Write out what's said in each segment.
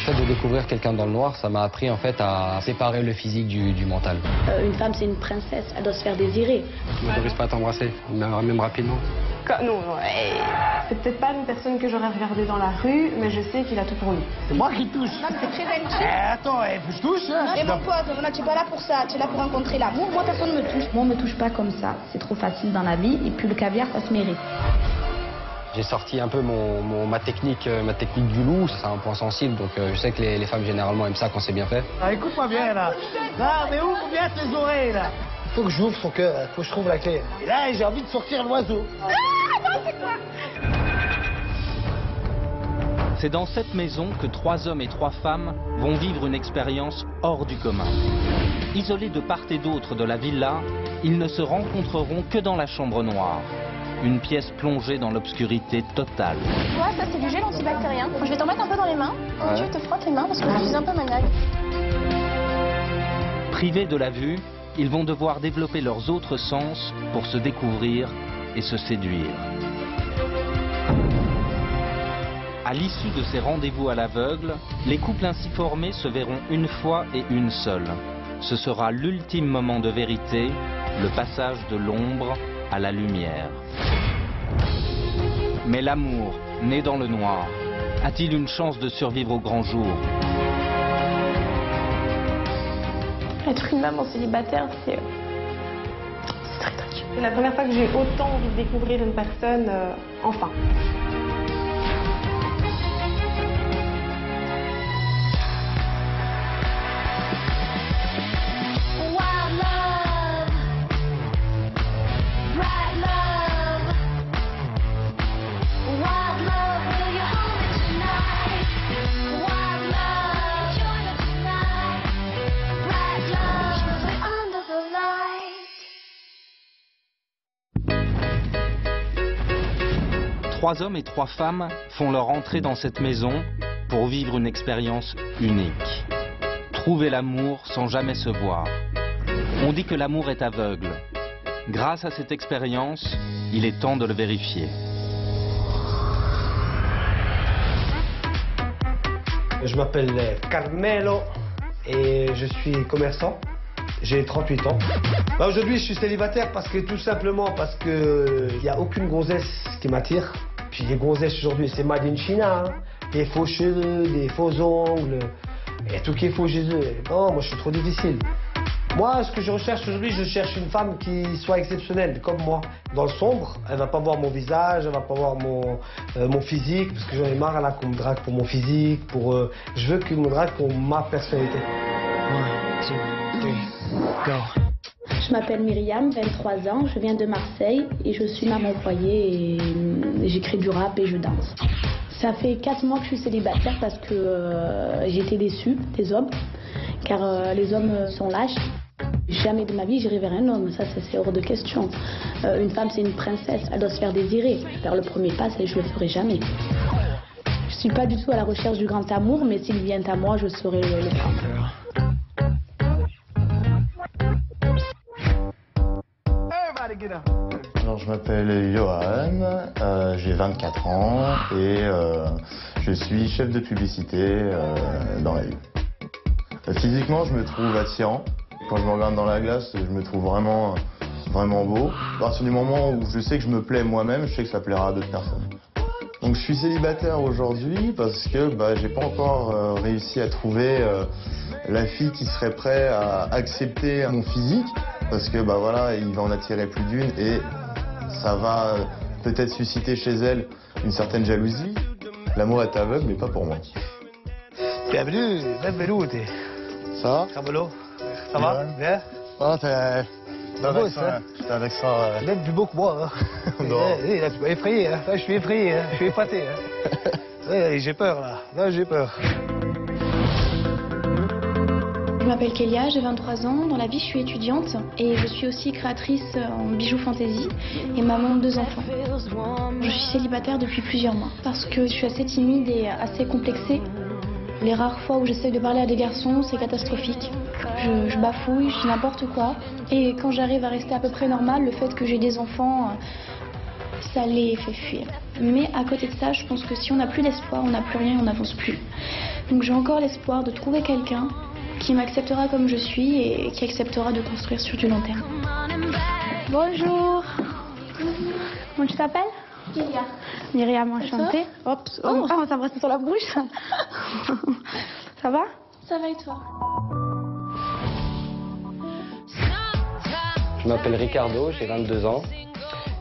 Le fait de découvrir quelqu'un dans le noir, ça m'a appris en fait à séparer le physique du mental. Une femme, c'est une princesse, elle doit se faire désirer. Je ne m'autorise pas à t'embrasser, même rapidement. Non, c'est peut-être pas une personne que j'aurais regardée dans la rue, mais je sais qu'il a tout pour lui. C'est moi qui touche. Non, c'est très gentil. Attends, je touche. Et mon pote, tu n'es pas là pour ça, tu es là pour rencontrer l'amour. Moi, personne ne me touche. Moi, on me touche pas comme ça, c'est trop facile dans la vie, et puis le caviar, ça se mérite. J'ai sorti un peu ma technique du loup, c'est un point sensible, donc je sais que les femmes généralement aiment ça quand c'est bien fait. Ah, écoute-moi bien là. Là, mais ouvre bien tes oreilles là. Faut que j'ouvre son cœur, faut que je trouve la clé. Et là, j'ai envie de sortir l'oiseau. C'est dans cette maison que 3 hommes et 3 femmes vont vivre une expérience hors du commun. Isolés de part et d'autre de la villa, ils ne se rencontreront que dans la chambre noire. Une pièce plongée dans l'obscurité totale. Tu vois, ça c'est du gel antibactérien. Je vais t'en mettre un peu dans les mains. Ouais. Tu te frottes les mains parce que je suis un peu malade. Privés de la vue, ils vont devoir développer leurs autres sens pour se découvrir et se séduire. À l'issue de ces rendez-vous à l'aveugle, les couples ainsi formés se verront une fois et une seule. Ce sera l'ultime moment de vérité, le passage de l'ombre à la lumière. Mais l'amour, né dans le noir, a-t-il une chance de survivre au grand jour? Être une maman célibataire, c'est très très dur. C'est la première fois que j'ai autant envie de découvrir une personne, enfin. Trois hommes et 3 femmes font leur entrée dans cette maison pour vivre une expérience unique. Trouver l'amour sans jamais se voir. On dit que l'amour est aveugle. Grâce à cette expérience, il est temps de le vérifier. Je m'appelle Carmelo et je suis commerçant. J'ai 38 ans. Aujourd'hui, je suis célibataire tout simplement parce que il n'y a aucune gonzesse qui m'attire. Puis les gonzesses aujourd'hui, c'est made in China. Hein. Des faux cheveux, des faux ongles, et tout qui est faux chez eux. Non, moi je suis trop difficile. Moi, ce que je recherche aujourd'hui, je cherche une femme qui soit exceptionnelle, comme moi. Dans le sombre, elle va pas voir mon visage, elle va pas voir mon physique, parce que j'en ai marre là qu'on me drague pour mon physique, je veux qu'on me drague pour ma personnalité. 1, 2, 3, go. Je m'appelle Myriam, 23 ans, je viens de Marseille et je suis maman au foyer et j'écris du rap et je danse. Ça fait 4 mois que je suis célibataire parce que j'ai été déçue des hommes, car les hommes sont lâches. Jamais de ma vie j'irai vers un homme, ça c'est hors de question. Une femme c'est une princesse, elle doit se faire désirer. Faire le premier pas, je le ferai jamais. Je suis pas du tout à la recherche du grand amour, mais s'il vient à moi, je saurai le prendre. Alors, je m'appelle Johan, j'ai 24 ans et je suis chef de publicité dans la ville. Physiquement, je me trouve attirant. Quand je me regarde dans la glace, je me trouve vraiment beau. À partir du moment où je sais que je me plais moi-même, je sais que ça plaira à d'autres personnes. Donc je suis célibataire aujourd'hui parce que j'ai pas encore réussi à trouver la fille qui serait prête à accepter mon physique. Parce que voilà, il va en attirer plus d'une et ça va peut-être susciter chez elle une certaine jalousie. L'amour est aveugle, mais pas pour moi. Bienvenue, benvenuti. Ça va? Carmelo, ça va? Bien? Ah, J'étais avec ça. Même plus beau que moi. Hein. Non. Là, tu m'as effrayé. Hein. Là, je suis effrayé, hein. Je suis épaté. Hein. Ouais, j'ai peur là. Là, j'ai peur. Je m'appelle Kélia, j'ai 23 ans. Dans la vie, je suis étudiante et je suis aussi créatrice en bijoux fantasy et maman de 2 enfants. Je suis célibataire depuis plusieurs mois parce que je suis assez timide et assez complexée. Les rares fois où j'essaie de parler à des garçons, c'est catastrophique. Je bafouille, je dis n'importe quoi. Et quand j'arrive à rester à peu près normale, le fait que j'ai des enfants, ça les fait fuir. Mais à côté de ça, je pense que si on n'a plus d'espoir, on n'a plus rien, on n'avance plus. Donc j'ai encore l'espoir de trouver quelqu'un qui m'acceptera comme je suis et qui acceptera de construire sur du long terme. Bonjour. Comment tu t'appelles? Myriam. Myriam, enchantée. Hop, on s'embrasse sur la bouche. Ça va? Ça va et toi? Je m'appelle Ricardo, j'ai 22 ans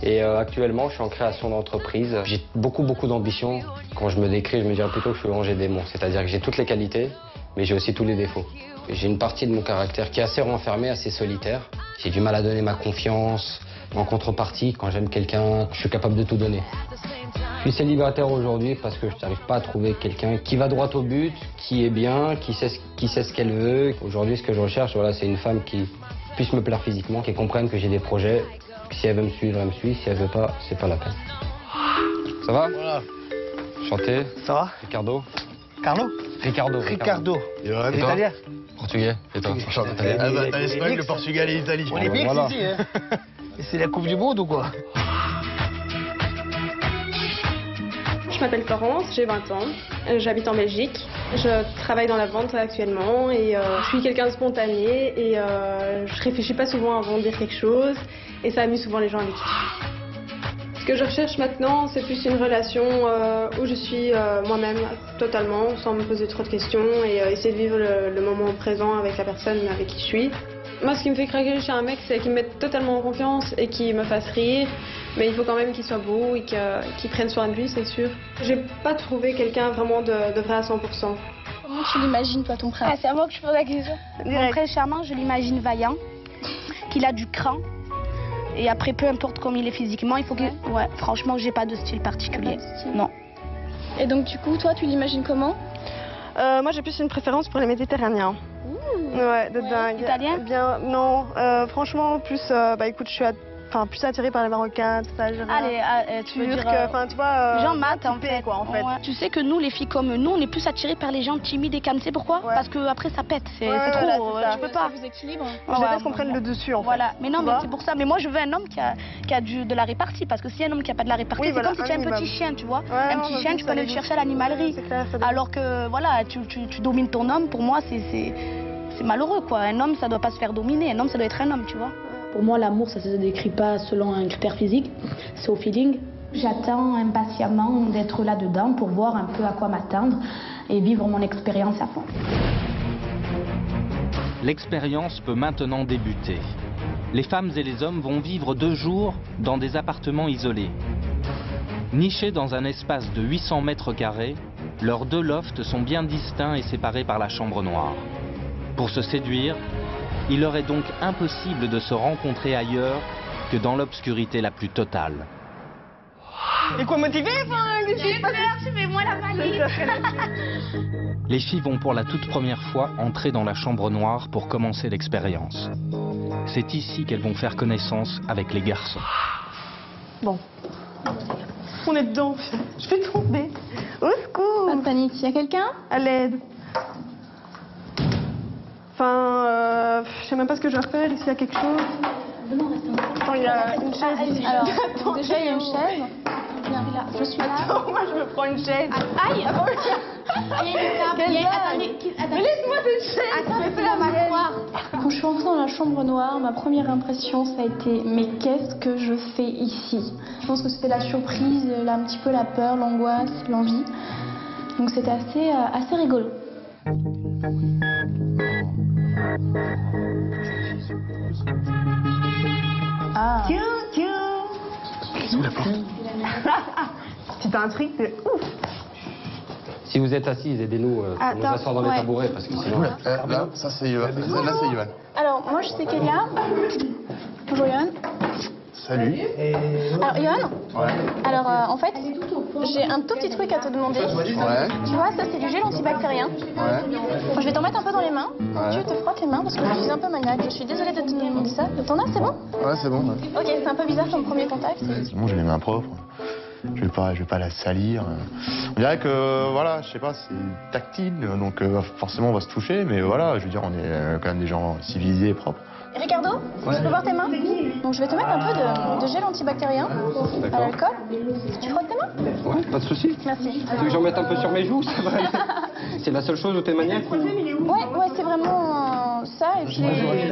et actuellement je suis en création d'entreprise. J'ai beaucoup d'ambition. Quand je me décris, je me dirais plutôt que je suis l'ange et démon, c'est-à-dire que j'ai toutes les qualités, mais j'ai aussi tous les défauts. J'ai une partie de mon caractère qui est assez renfermée, assez solitaire. J'ai du mal à donner ma confiance. En contrepartie, quand j'aime quelqu'un, je suis capable de tout donner. Je suis célibataire aujourd'hui parce que je n'arrive pas à trouver quelqu'un qui va droit au but, qui est bien, qui sait ce qu'elle veut. Aujourd'hui, ce que je recherche, voilà, c'est une femme qui puisse me plaire physiquement, qui comprenne que j'ai des projets. Si elle veut me suivre, elle me suit. Si elle veut pas, c'est pas la peine. Ça va? Voilà. Enchanté. Ça va? Ricardo. Carlo? Ricardo. Ricardo. Et Italien? Portugais. Et toi? Enchanté. Ah bah t'as l'Espagne, le Portugal et l'Italie. On est mix voilà. ici, hein. Et c'est la Coupe du Monde ou quoi? Je m'appelle Florence, j'ai 20 ans, j'habite en Belgique. Je travaille dans la vente actuellement et je suis quelqu'un de spontané et je réfléchis pas souvent avant de dire quelque chose et ça amuse souvent les gens avec qui je suis. Ce que je recherche maintenant, c'est plus une relation où je suis moi-même totalement, sans me poser trop de questions et essayer de vivre le moment présent avec la personne avec qui je suis. Moi, ce qui me fait craquer chez un mec, c'est qu'il me mette totalement en confiance et qu'il me fasse rire. Mais il faut quand même qu'il soit beau et qu'il prenne soin de lui, c'est sûr. J'ai pas trouvé quelqu'un vraiment de vrai à 100%. Comment tu l'imagines, toi, ton frère? C'est à moi que je pose la question. Mon frère charmant, je l'imagine vaillant, qu'il a du cran. Et après, peu importe comme il est physiquement, il faut que... Ouais, franchement, j'ai pas de style particulier. Non. Et donc, du coup, toi, tu l'imagines comment? Moi, j'ai plus une préférence pour les Méditerranéens. Ouais, de dingue. Italien? Bien, non. Franchement, plus, écoute, je suis plus attirée par les Marocains, tout ça. Allez, tu veux dire... Enfin, tu vois... gens mat, en fait. Quoi, en fait. Ouais. Tu sais que nous, les filles comme nous, on est plus attirées par les gens timides et calmes. Tu sais pourquoi? Ouais. Parce que après ça pète, c'est voilà, trop, ça. je peux pas. Ça vous équilibre. Je déteste qu'on prenne le dessus, en fait. Voilà, mais non, Tu mais vois? c'est pour ça. Mais moi, je veux un homme qui a de la répartie. Parce que si un homme qui a pas de la répartie, Oui, c'est voilà, comme si tu as un minimum. petit chien, tu vois. Ouais, un non, petit mais chien, oui, tu ça peux aller le dépend. chercher à l'animalerie. C'est clair, ça Alors que, voilà, tu domines ton homme, pour moi, c'est malheureux, quoi. Un homme, ça doit pas se faire dominer. Un homme, ça doit être un homme, tu vois. Pour moi, l'amour, ça se décrit pas selon un critère physique, c'est au feeling. J'attends impatiemment d'être là-dedans pour voir un peu à quoi m'attendre et vivre mon expérience à fond. L'expérience peut maintenant débuter. Les femmes et les hommes vont vivre 2 jours dans des appartements isolés. Nichés dans un espace de 800 mètres carrés, leurs 2 lofts sont bien distincts et séparés par la chambre noire. Pour se séduire, il leur est donc impossible de se rencontrer ailleurs que dans l'obscurité la plus totale. Et quoi motiver, J'ai peur, tu fais moi la panique. Les filles vont pour la toute première fois entrer dans la chambre noire pour commencer l'expérience. C'est ici qu'elles vont faire connaissance avec les garçons. Bon. On est dedans. Je vais tomber. Au secours. Pas de panique, il y a quelqu'un? À l'aide. Enfin, je sais même pas ce que je vais faire. Ici, il y a quelque chose. Attends, il y a une chaise ici. Alors, Attends, déjà, il y a une chaise. Viens là, je suis là. Attends, moi, je me prends une chaise. Aïe! Il y a une table. Quelle Attendez, Mais laisse-moi cette chaise. attendez, la m'asseoir. Quand je suis entrée dans la chambre noire, ma première impression, ça a été « Mais qu'est-ce que je fais ici ?» Je pense que c'était la surprise, un petit peu la peur, l'angoisse, l'envie. Donc c'était assez rigolo. Ah. Sous la porte. C'est un truc de ouf. Si vous êtes assises, aidez-nous pour nous asseoir dans les tabourets parce que sinon... Là, ça c'est Yohan. Là, c'est Yohan. Alors, moi, je sais Kélia. Bonjour, Yohan. Salut. Alors, Yohan, Ouais. alors, en fait, j'ai un tout petit truc à te demander. Ouais. Tu vois, ça, c'est du gel antibactérien. Ouais. Je vais t'en mettre un peu dans les mains. Ouais. Tu te frottes les mains parce que je suis un peu maniaque. Je suis désolée de te demander ça. T'en as, c'est bon? Ouais, c'est bon. Ouais. Ok, c'est un peu bizarre comme premier contact. C'est bon, j'ai les mains propres. Je vais pas la salir. On dirait que, voilà, je sais pas, c'est tactile, donc forcément on va se toucher, mais voilà, je veux dire, on est quand même des gens civilisés et propres. Ricardo, je peux voir tes mains? Donc je vais te mettre un peu de gel antibactérien à l'alcool. Tu frottes tes mains? Ouais, pas de souci. Merci. Tu veux que j'en mette un peu sur mes joues, ça va aller. C'est la seule chose où t'es maniaque ou... Ouais, c'est vraiment ça. Et puis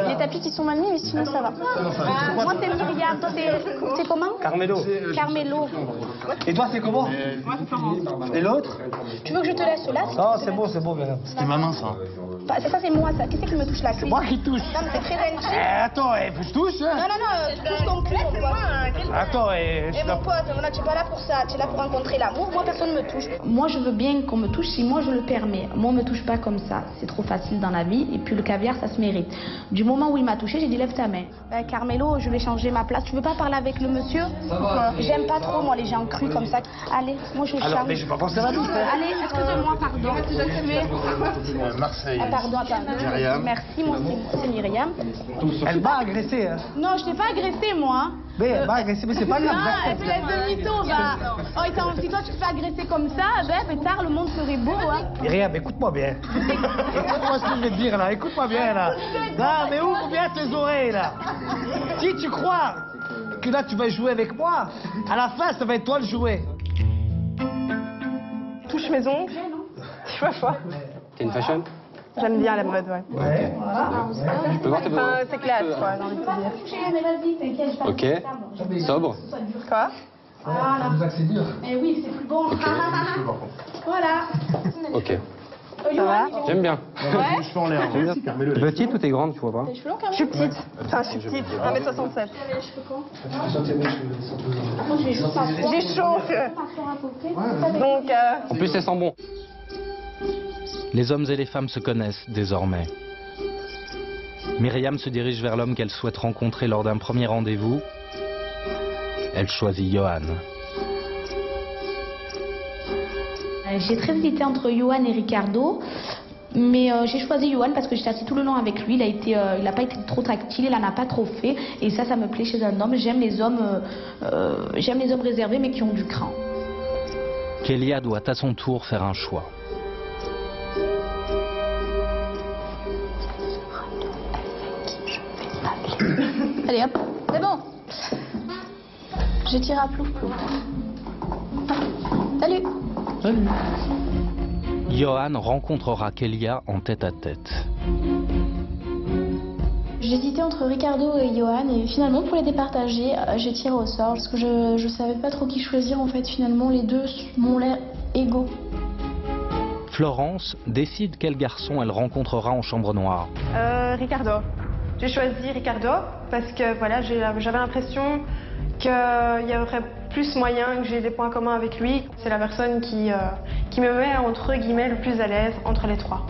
les tapis qui sont mal mis, mais sinon ça va. Moi c'est Myriam, toi c'est comment? Carmelo. Carmelo. Et toi, c'est comment? Et l'autre? Tu veux que je te laisse là? Non, c'est bon, Myriam. C'était ma main, ça. Ça c'est moi ça. Qui c'est qui me touche la cuisse? Moi qui touche. Non mais c'est très intime. Attends, faut que je touche, hein? Non, tu touches ton cul, mon pote. Attends, Et mon pote, voilà, tu es pas là pour ça. Tu es là pour rencontrer l'amour. Moi, personne ne me touche. Moi, je veux bien qu'on me touche si moi je le permets. Moi, on me touche pas comme ça. C'est trop facile dans la vie. Et puis le caviar, ça se mérite. Du moment où il m'a touché, j'ai dit lève ta main. Carmelo, je vais changer ma place. Tu veux pas parler avec le monsieur? J'aime pas trop, moi, les gens crus comme ça. Allez, moi, je Alors, charme. mais je vais pas penser à la douce, hein. Allez, excusez-moi, pardon. Marseille. Pardon, attends. Myriam. Merci, moi, c'est Myriam. Elle m'a agressé, hein. Non, je t'ai pas agressé, moi. Mais elle m'a agressé, mais c'est pas grave. Non, elle fait la demi-tour, bah. Oh, si toi tu te fais agresser comme ça, ben, tard, le monde serait beau, hein. Myriam, écoute-moi bien. Écoute-moi ce que je vais te dire, là. Écoute-moi bien, là. Non, mais ouvre bien tes oreilles, là. Si tu crois que là, tu vas jouer avec moi, à la fin, ça va être toi le jouet. Touche mes ongles. Tu vois quoi? T'es une fashion? J'aime bien la mode, ouais. Ouais. Je peux voir tes Enfin, c'est classe, quoi, j'ai envie de te dire. Ok. Sobre. Quoi? C'est dur. Eh oui, c'est plus bon. Voilà. Ok. Ça va? J'aime bien. Je suis en l'air. T'es petite ou t'es grande, tu vois pas? Je suis petite. Enfin, je suis petite. 1m67. J'ai chaud. Donc, En plus, elle sent bon. Les hommes et les femmes se connaissent désormais. Myriam se dirige vers l'homme qu'elle souhaite rencontrer lors d'un premier rendez-vous. Elle choisit Johan. J'ai très hésité entre Johan et Ricardo. Mais j'ai choisi Johan parce que j'étais assise tout le long avec lui. Il n'a pas été trop tactile, il en a pas trop fait. Et ça me plaît chez un homme. J'aime les hommes réservés mais qui ont du cran. Kélia doit à son tour faire un choix. Allez hop, c'est bon. Je tire à plouf plouf. Salut. Johan rencontrera Kélia en tête-à-tête. J'hésitais entre Ricardo et Johan et finalement pour les départager, j'ai tiré au sort parce que je savais pas trop qui choisir en fait. Finalement les deux m'ont l'air égaux. Florence décide quel garçon elle rencontrera en chambre noire. Ricardo. J'ai choisi Ricardo parce que voilà, j'avais l'impression qu'il y aurait plus moyen que j'ai des points communs avec lui. C'est la personne qui me met entre guillemets le plus à l'aise entre les trois.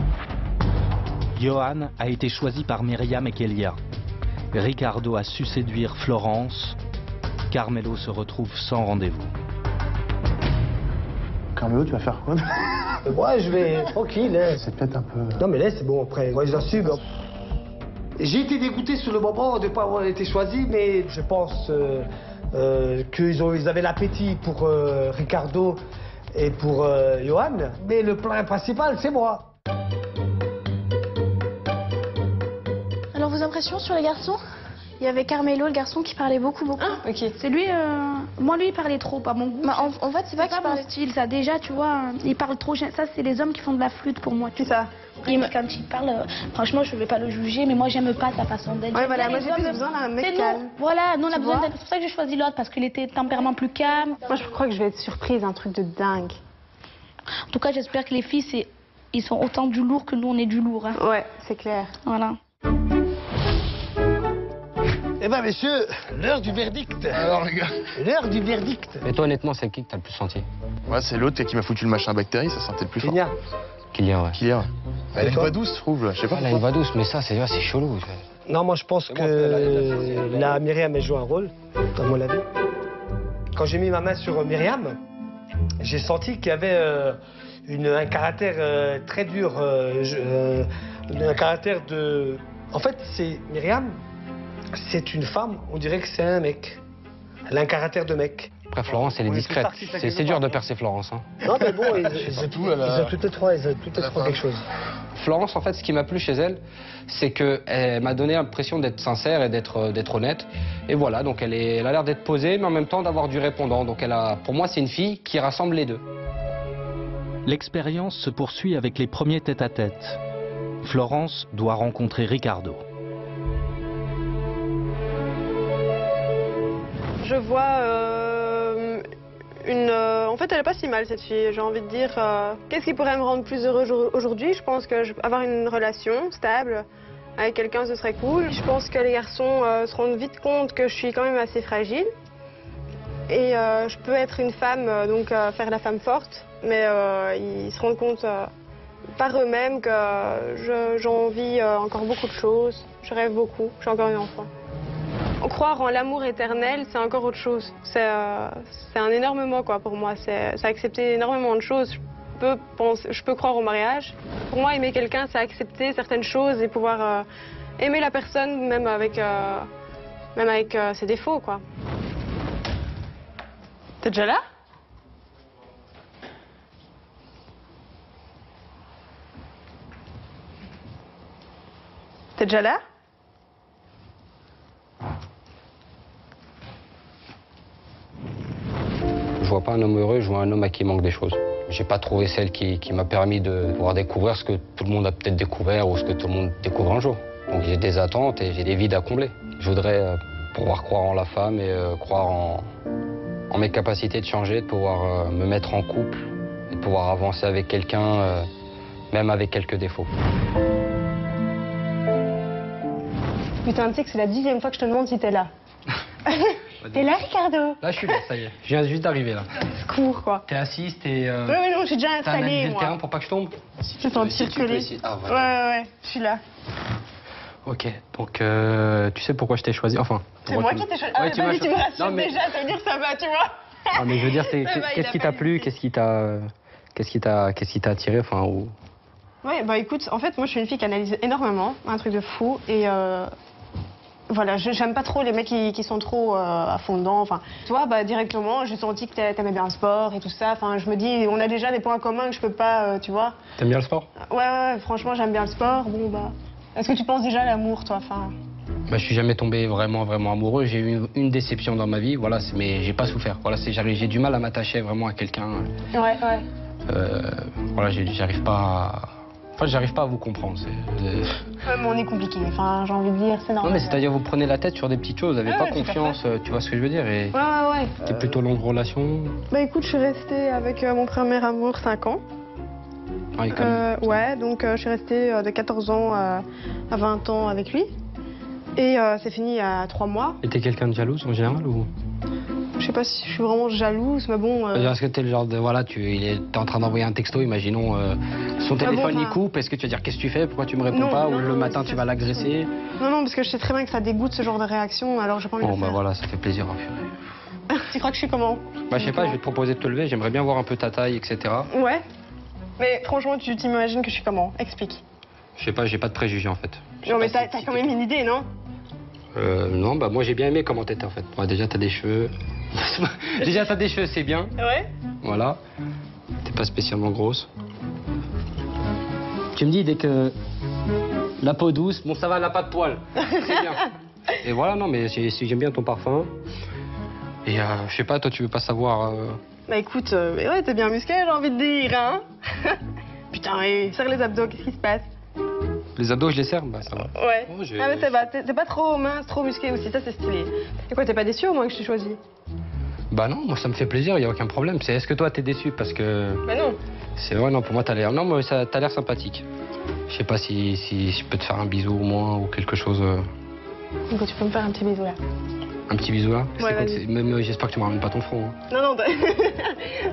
Johan a été choisi par Myriam et Kélia. Ricardo a su séduire Florence. Carmelo se retrouve sans rendez-vous. Carmelo, tu vas faire quoi? Ouais, je vais tranquille, hein. C'est peut-être un peu... Non, mais là, c'est bon, après. Moi, j'assume. J'ai été dégoûté sur le moment de ne pas avoir été choisi, mais je pense qu'ils avaient l'appétit pour Ricardo et pour Johan. Mais le plan principal, c'est moi. Alors vos impressions sur les garçons? Il y avait Carmelo, le garçon qui parlait beaucoup. Ah, ok. C'est lui, moi lui il parlait trop, pas mon goût. Bah, en fait c'est pas qu'il mon parlait. style, ça déjà tu vois, il parle trop, ça c'est les hommes qui font de la flûte pour moi. C'est ça. Quand il parle, franchement je vais pas le juger, mais moi j'aime pas sa façon d'être. Ouais voilà, moi j'ai plus besoin d'un mec calme. Voilà, nous on a Tu besoin vois? d'être, c'est pour ça que j'ai choisi l'autre, parce qu'il était tempérament plus calme. Moi je crois que je vais être surprise, un truc de dingue. En tout cas j'espère que les filles, ils sont autant du lourd que nous on est du lourd. Hein. Ouais, c'est clair. Voilà. Eh ben, messieurs, l'heure du verdict. Alors, les gars. L'heure du verdict. Mais toi, honnêtement, c'est qui que t'as le plus senti? Ouais, c'est l'autre qui m'a foutu le machin bactérie, ça sentait le plus fort. Kélia. Kylian, ouais. Kylian. Elle a une voix douce, je trouve, je sais pas. Elle a une voix douce, mais ça, c'est chelou. Non, moi, je pense que la Myriam, elle joue un rôle, dans mon avis. Quand j'ai mis ma main sur Myriam, j'ai senti qu'il y avait un caractère très dur, un caractère de... En fait, c'est Myriam, c'est une femme, on dirait que c'est un mec. Elle a un caractère de mec. Après, Florence, elle est discrète. C'est dur de percer Florence. Hein. Non, mais bon, ils ont toutes les trois quelque chose. Florence, en fait, ce qui m'a plu chez elle, c'est qu'elle m'a donné l'impression d'être sincère et d'être honnête. Et voilà, donc elle a l'air d'être posée, mais en même temps d'avoir du répondant. Donc pour moi, c'est une fille qui rassemble les deux. L'expérience se poursuit avec les premiers tête-à-tête. Florence doit rencontrer Ricardo. Je vois en fait, elle est pas si mal, cette fille. J'ai envie de dire, qu'est-ce qui pourrait me rendre plus heureuse aujourd'hui? Je pense que avoir une relation stable avec quelqu'un, ce serait cool. Je pense que les garçons se rendent vite compte que je suis quand même assez fragile. Et je peux être une femme, donc faire la femme forte. Mais ils se rendent compte par eux-mêmes que j'en vis encore beaucoup de choses. Je rêve beaucoup, je suis encore une enfant. Croire en l'amour éternel, c'est encore autre chose. C'est un énorme mot quoi, pour moi. C'est accepter énormément de choses. Je peux croire au mariage. Pour moi, aimer quelqu'un, c'est accepter certaines choses et pouvoir aimer la personne même avec ses défauts. Quoi. T'es déjà là? T'es déjà là? Je vois pas un homme heureux, je vois un homme à qui il manque des choses. J'ai pas trouvé celle qui m'a permis de pouvoir découvrir ce que tout le monde a peut-être découvert ou ce que tout le monde découvre un jour. Donc j'ai des attentes et j'ai des vides à combler. Je voudrais pouvoir croire en la femme et croire en mes capacités de changer, de pouvoir me mettre en couple et de pouvoir avancer avec quelqu'un, même avec quelques défauts. Putain, tu sais que c'est la 10e fois que je te demande si t'es là. T'es là, Ricardo? Là, je suis là, ça y est. Je viens juste d'arriver, là. Secours, quoi. T'es assise, t'es... Ouais, non, j'ai déjà installé, t'as analysé moi. le terrain pour pas que je tombe? Je t'en tire coller. Ah, voilà. Ouais, je suis là. Ok, donc tu sais pourquoi je t'ai choisi? Enfin... C'est moi qui t'ai choisi. Ah, ouais, tu me rassures déjà, ça veut dire que ça va, tu vois. Ah, mais je veux dire, qu'est-ce qui t'a plu? Qu'est-ce qui t'a attiré, enfin, ou... Ouais, bah écoute, en fait, moi, je suis une fille qui analyse énormément, un truc de fou, et... Voilà, j'aime pas trop les mecs qui sont trop à fond dedans. Enfin, toi, bah, directement, j'ai senti que t'aimais bien le sport et tout ça. Enfin, je me dis, on a déjà des points communs que je peux pas, tu vois. T'aimes bien le sport? Ouais, franchement, j'aime bien le sport. Bon, bah... Est-ce que tu penses déjà à l'amour, toi? Enfin... Bah, je suis jamais tombé vraiment amoureux. J'ai eu une déception dans ma vie, voilà, mais j'ai pas souffert. Voilà, j'ai du mal à m'attacher vraiment à quelqu'un. Ouais. Voilà, j'arrive pas à... Enfin, j'arrive pas à vous comprendre. Ouais, mais on est compliqué, enfin, j'ai envie de dire, c'est normal. Non, mais c'est-à-dire, vous prenez la tête sur des petites choses, vous n'avez pas confiance, tu vois ce que je veux dire? Et... Ouais. T'es plutôt longue relation? Bah écoute, je suis restée avec mon premier amour 5 ans. Ah, quand même. Ouais, donc je suis restée de 14 ans à 20 ans avec lui. Et c'est fini à 3 mois. Et t'es quelqu'un de jalouse en général ou? Je sais pas si je suis vraiment jalouse, mais bon... Est-ce que t'es le genre de... Voilà, t'es en train d'envoyer un texto, imaginons, son téléphone il coupe, est-ce que tu vas dire qu'est-ce que tu fais, pourquoi tu me réponds pas, ou le matin tu vas l'agresser? Non, parce que je sais très bien que ça dégoûte ce genre de réaction, alors j'ai pas envie de le faire. Bah voilà, ça fait plaisir. Tu crois que je suis comment? Bah je sais pas, je vais te proposer de te lever, j'aimerais bien voir un peu ta taille, etc. Ouais. Mais franchement, tu t'imagines que je suis comment? Explique. Je sais pas, j'ai pas de préjugés en fait. Non mais t'as quand même une idée, non? Non, bah moi j'ai bien aimé comment t'étais en fait. Ouais, déjà t'as des cheveux. Déjà t'as des cheveux, c'est bien. Ouais. Voilà. T'es pas spécialement grosse. Tu me dis dès que la peau douce, bon ça va, elle a pas de poils. C'est bien. Et voilà, non mais j'aime bien ton parfum. Et je sais pas, toi tu veux pas savoir... Bah écoute, mais ouais, t'es bien musclé, j'ai envie de dire, hein. Putain, serre les abdos, qu'est-ce qui se passe? Les abdos, je les serre? Bah ça va. Ouais. Oh, ah mais t'es pas trop mince, trop musclé aussi, ça c'est stylé. Et quoi, t'es pas déçu au moins que je t'ai choisi? Bah non, moi ça me fait plaisir, y a aucun problème. Est-ce que toi t'es déçu parce que... Bah non. C'est vrai, non, pour moi t'as l'air... Non, mais t'as l'air sympathique. Je sais pas si je peux te faire un bisou au moins ou quelque chose... Donc tu peux me faire un petit bisou là. Un petit bisou là? Ouais, vas-y. Mais j'espère que tu me ramènes pas ton front. Hein. Non,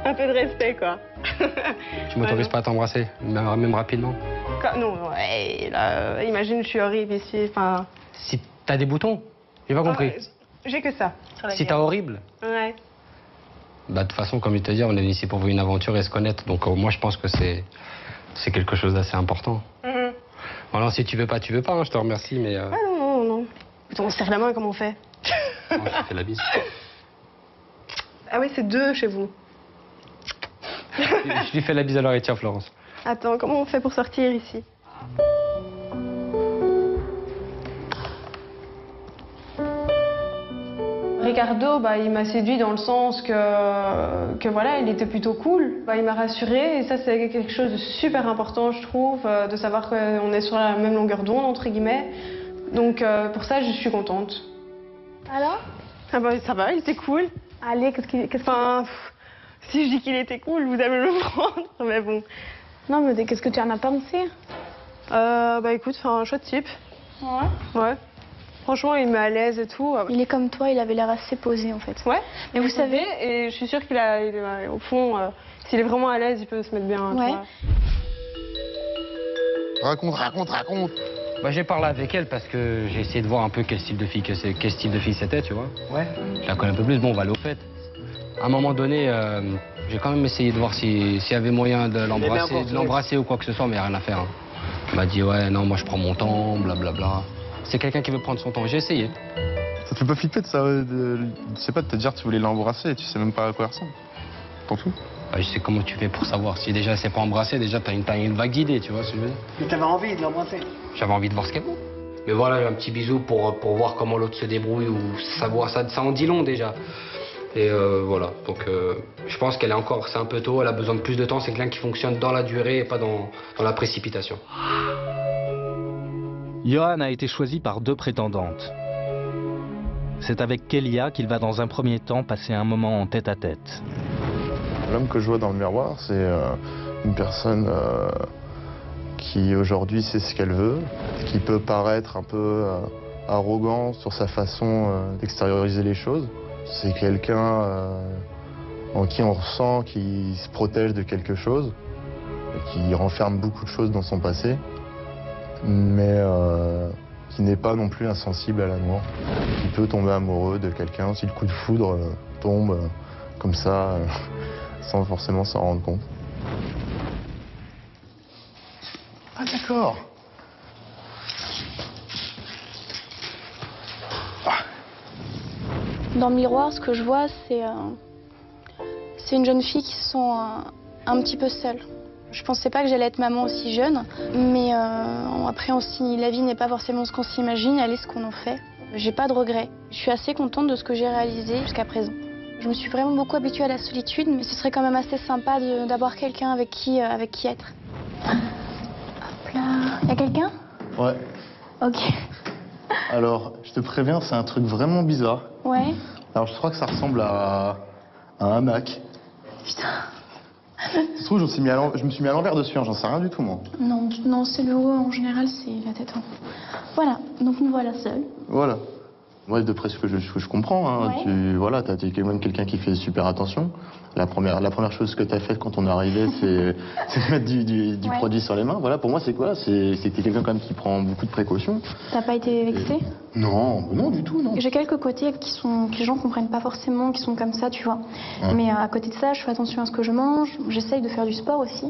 un peu de respect quoi. Tu m'autorises pas à t'embrasser, même rapidement? Non, ouais, là, imagine je suis horrible ici, enfin... Si t'as des boutons? J'ai pas compris. J'ai que ça. Si t'as horrible? Ouais. Bah de toute façon, comme je te dis, on est ici pour vivre une aventure et se connaître. Donc moi je pense que c'est quelque chose d'assez important. Alors si tu veux pas, hein, je te remercie, mais... Ah non. Putain, on se serre la main, comment on fait? Je te fais la bise. Ah oui, c'est 2 chez vous. Je lui fais la bise à l'oreille, tiens Florence. Attends, comment on fait pour sortir ici? Ricardo, il m'a séduit dans le sens que voilà, il était plutôt cool. Il m'a rassurée et ça c'est quelque chose de super important je trouve, de savoir qu'on est sur la même longueur d'onde entre guillemets. Donc pour ça je suis contente. Alors? Ah ça va, il était cool. Allez, Si je dis qu'il était cool, vous allez le prendre, mais bon. Non, mais qu'est-ce que tu en as pensé? Écoute, c'est un chouette type. Ouais. Ouais. Franchement, il met à l'aise et tout. Il est comme toi, il avait l'air assez posé en fait. Ouais. Mais vous savez... Et je suis sûre au fond, s'il est vraiment à l'aise, il peut se mettre bien. Ouais. Raconte. J'ai parlé avec elle parce que j'ai essayé de voir un peu quel style de fille c'était, tu vois. Ouais. Je la connais un peu plus, bon, on va aller au fait. À un moment donné, j'ai quand même essayé de voir s'il y avait moyen de l'embrasser ou quoi que ce soit, mais rien à faire. Hein. Elle m'a dit, ouais, non, moi je prends mon temps, blablabla. C'est quelqu'un qui veut prendre son temps, j'ai essayé. Ça te fait pas flipper de ça, je sais pas, de te dire que tu voulais l'embrasser et tu sais même pas à quoi elle ressemble. T'en fous? Je sais comment tu fais pour savoir. Si déjà elle s'est pas embrassée, déjà t'as une vague d'idée, tu vois ce que je veux dire. Mais t'avais envie de l'embrasser? J'avais envie de voir ce qu'elle vaut. Mais voilà, un petit bisou pour voir comment l'autre se débrouille ou savoir, ça en dit long déjà. Et voilà, donc je pense qu'elle est encore, c'est un peu tôt, elle a besoin de plus de temps, c'est quelqu'un qui fonctionne dans la durée et pas dans la précipitation. Johan a été choisi par 2 prétendantes. C'est avec Kélia qu'il va dans un premier temps passer un moment en tête-à-tête. L'homme que je vois dans le miroir, c'est une personne qui aujourd'hui sait ce qu'elle veut, qui peut paraître un peu arrogant sur sa façon d'extérioriser les choses. C'est quelqu'un en qui on ressent qu'il se protège de quelque chose, qui renferme beaucoup de choses dans son passé, mais qui n'est pas non plus insensible à l'amour, qui peut tomber amoureux de quelqu'un si le coup de foudre tombe comme ça, sans forcément s'en rendre compte. Ah d'accord. Dans le miroir, ce que je vois, c'est une jeune fille qui se sent un petit peu seule. Je pensais pas que j'allais être maman aussi jeune, mais après aussi, la vie n'est pas forcément ce qu'on s'imagine, elle est ce qu'on en fait. J'ai pas de regrets. Je suis assez contente de ce que j'ai réalisé jusqu'à présent. Je me suis vraiment beaucoup habituée à la solitude, mais ce serait quand même assez sympa d'avoir quelqu'un avec qui être. Hop là. Y a quelqu'un? Ouais. Ok. Alors, je te préviens, c'est un truc vraiment bizarre. Ouais. Alors, je crois que ça ressemble à un hamac. Putain. Ça se trouve, je me suis mis à l'envers dessus, hein, j'en sais rien du tout, moi. Non, c'est le haut, en général, c'est la tête en haut. Voilà, donc me voilà seule. Voilà. Ouais, d'après ce que je comprends, hein, Ouais. t'es quand même quelqu'un qui fait super attention. La première chose que t'as faite quand on est arrivé, c'est de mettre du Ouais. produit sur les mains. Voilà, pour moi, c'est quoi? C'est que t'es quelqu'un quand même qui prend beaucoup de précautions. T'as pas été vexée? Non, du tout, non. J'ai quelques côtés que les gens comprennent pas forcément, qui sont comme ça, tu vois. Ouais. Mais à côté de ça, je fais attention à ce que je mange, j'essaye de faire du sport aussi.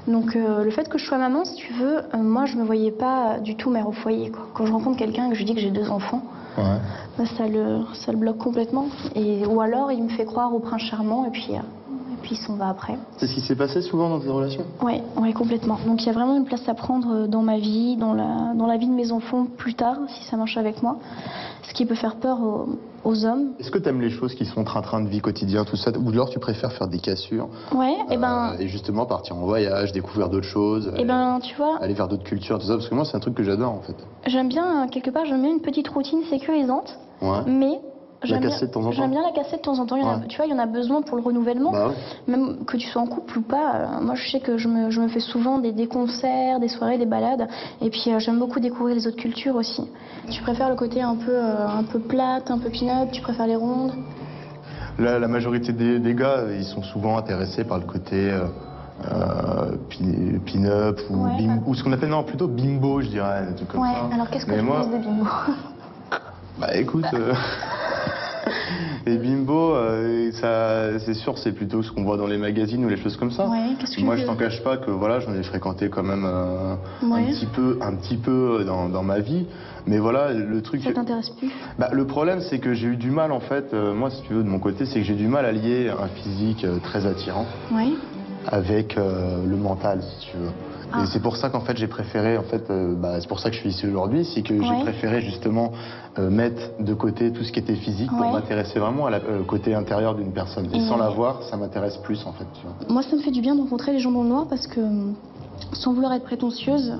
Donc le fait que je sois maman, si tu veux, moi je me voyais pas du tout mère au foyer, quoi. Quand je rencontre quelqu'un et que je lui dis que j'ai 2 enfants, Ouais. ça le bloque complètement. Ou alors il me fait croire au prince charmant et puis il s'en va après. C'est ce qui s'est passé souvent dans tes relations? Ouais, complètement. Donc il y a vraiment une place à prendre dans ma vie, dans la vie de mes enfants plus tard, si ça marche avec moi. Ce qui peut faire peur aux hommes. Est-ce que t'aimes les choses qui sont train-train de vie quotidien, tout ça, ou alors tu préfères faire des cassures? Ouais, et justement partir en voyage, découvrir d'autres choses, tu vois, aller vers d'autres cultures, tout ça, parce que moi c'est un truc que j'adore en fait. j'aime bien, quelque part, j'aime bien une petite routine sécurisante, Ouais. mais La casser de temps en temps. j'aime bien la casser de temps en temps. Tu vois, il y en a besoin pour le renouvellement. Bah ouais. Même que tu sois en couple ou pas. Moi, je sais que je me fais souvent des concerts, des soirées, des balades. Et puis, j'aime beaucoup découvrir les autres cultures aussi. Tu préfères le côté un peu plate, un peu pin-up? Tu préfères les rondes? La majorité des gars, ils sont souvent intéressés par le côté pin-up ou, Ouais, ou ce qu'on appelle plutôt bimbo, je dirais, des trucs comme ça. Alors qu'est-ce que Mais tu moi- penses des bimbo? Bah écoute, Et bimbo, c'est sûr, c'est plutôt ce qu'on voit dans les magazines ou les choses comme ça. Ouais, qu'est-ce que Moi, je t'en cache pas que voilà, j'en ai fréquenté quand même Ouais. un petit peu dans ma vie. Mais voilà, le truc... Ça t'intéresse plus? Bah, le problème, c'est que j'ai eu du mal, en fait, moi, si tu veux, de mon côté, c'est que j'ai du mal à lier un physique très attirant Oui. avec le mental, si tu veux. Ah. Et c'est pour ça qu'en fait j'ai préféré, c'est pour ça que je suis ici aujourd'hui, c'est que j'ai préféré justement mettre de côté tout ce qui était physique pour m'intéresser vraiment au côté intérieur d'une personne. Et sans la voir, ça m'intéresse plus en fait. Tu vois. Moi ça me fait du bien de rencontrer les gens dans le noir parce que, sans vouloir être prétentieuse,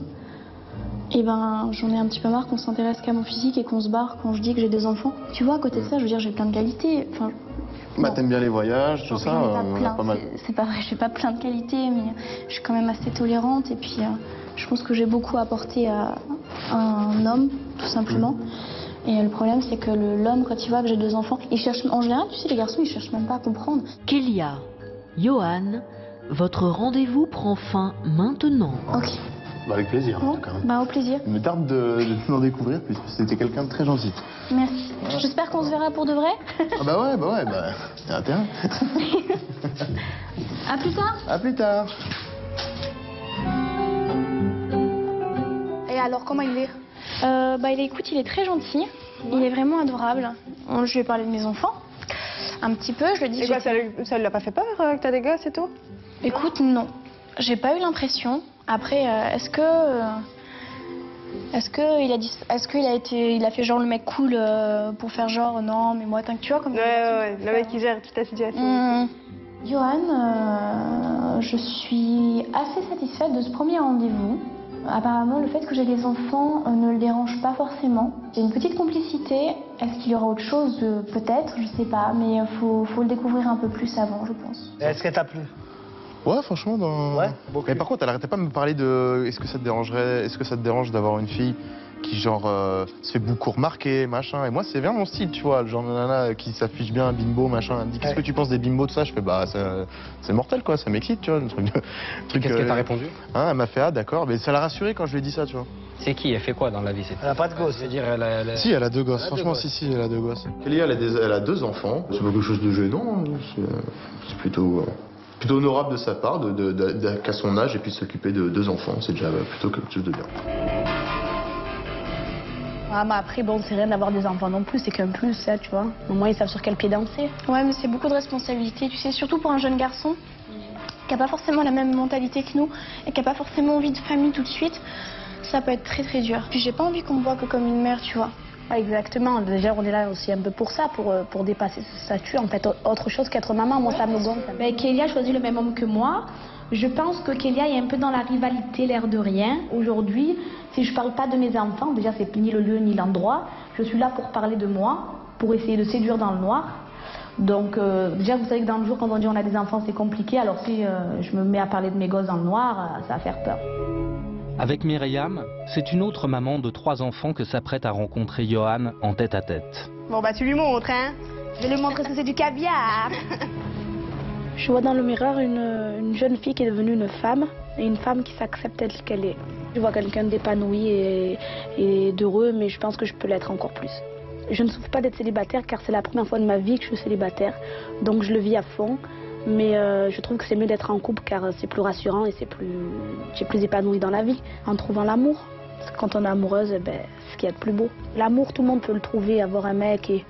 j'en ai un petit peu marre qu'on s'intéresse qu'à mon physique et qu'on se barre quand je dis que j'ai des enfants. Tu vois, à côté de ça, je veux dire, j'ai plein de qualités. Enfin, t'aimes bien les voyages, tout ça, pas mal. C'est pas vrai, j'ai pas plein de qualités, mais je suis quand même assez tolérante et puis je pense que j'ai beaucoup apporté à un homme, tout simplement. Et le problème, c'est que l'homme, quand il voit que j'ai 2 enfants, il cherche, en général, tu sais, les garçons, ils cherchent même pas à comprendre. Kélia, Johan, votre rendez-vous prend fin maintenant. Ok. Avec plaisir, en tout cas. Au plaisir. Il me tarde de t'en découvrir, puisque c'était quelqu'un de très gentil. Merci. J'espère qu'on se verra pour de vrai. C'est intérêt. À plus tard. À plus tard. Et alors, comment il est? Écoute, il est très gentil. Il est vraiment adorable. Je lui ai parlé de mes enfants. Un petit peu, je lui ai dit... Et quoi, ça lui a pas fait peur que t'as des gosses et tout? Écoute, non. J'ai pas eu l'impression. Après, est-ce qu'il a fait genre le mec cool pour faire genre non mais moi t'inquiète, tu vois comme ouais, le mec qui gère toute la situation. Johan, je suis assez satisfaite de ce premier rendez-vous. Apparemment, le fait que j'ai des enfants ne le dérange pas forcément. J'ai une petite complicité. Est-ce qu'il y aura autre chose? Peut-être, je sais pas, mais faut le découvrir un peu plus avant, je pense. Est-ce qu'elle t'a plu? Ouais, franchement, beaucoup. Mais par contre, elle arrêtait pas de me parler de... Est-ce que ça te dérange d'avoir une fille qui, genre, se fait beaucoup remarquer, machin. Et moi, c'est bien mon style, tu vois. Le genre de nana qui s'affiche bien, bimbo, machin. Elle me dit, qu'est-ce que tu penses des bimbos, de ça? Je fais, c'est mortel, quoi. Ça m'excite, tu vois. Qu'est-ce qu'elle t'a répondu? Elle m'a fait, ah, d'accord. Mais ça l'a rassurée quand je lui ai dit ça, tu vois. C'est qui? Elle fait quoi dans la vie? Elle a pas de gosse. Si, elle a 2 gosses. Franchement, si, elle a 2 gosses. Kélia, elle a 2 enfants. C'est pas quelque chose de gênant. C'est plutôt honorable de sa part, qu'à son âge, et puis de s'occuper de 2 enfants. C'est déjà plutôt quelque chose de bien. Après, c'est rien d'avoir des enfants non plus, c'est qu'un plus, ça, tu vois. Au moins, ils savent sur quel pied danser. Ouais, mais c'est beaucoup de responsabilités, tu sais, surtout pour un jeune garçon qui n'a pas forcément la même mentalité que nous et qui n'a pas forcément envie de famille tout de suite. Ça peut être très très dur. Puis j'ai pas envie qu'on me voit que comme une mère, tu vois. Exactement. Déjà, on est là aussi un peu pour ça, pour dépasser ce statut. En fait, autre chose qu'être maman, moi, ça me gonfle. Kélia choisit le même homme que moi. Je pense que Kélia est un peu dans la rivalité, l'air de rien. Aujourd'hui, si je parle pas de mes enfants, déjà, c'est ni le lieu ni l'endroit. Je suis là pour parler de moi, pour essayer de séduire dans le noir. Donc, déjà, vous savez que dans le jour, quand on dit on a des enfants, c'est compliqué. Alors, si je me mets à parler de mes gosses dans le noir, ça va faire peur. Avec Myriam, c'est une autre maman de 3 enfants que s'apprête à rencontrer Johan en tête-à-tête. Bon, tu lui montres, hein? Je vais lui montrer ce que c'est du caviar. Je vois dans le miroir une jeune fille qui est devenue une femme, et une femme qui s'accepte telle qu'elle est. Je vois quelqu'un d'épanoui et d'heureux, mais je pense que je peux l'être encore plus. Je ne souffre pas d'être célibataire car c'est la première fois de ma vie que je suis célibataire, donc je le vis à fond. Mais je trouve que c'est mieux d'être en couple car c'est plus rassurant et j'ai plus épanoui dans la vie en trouvant l'amour. Parce que quand on est amoureuse, c'est ce qu'il y a de plus beau. L'amour, tout le monde peut le trouver, avoir un mec et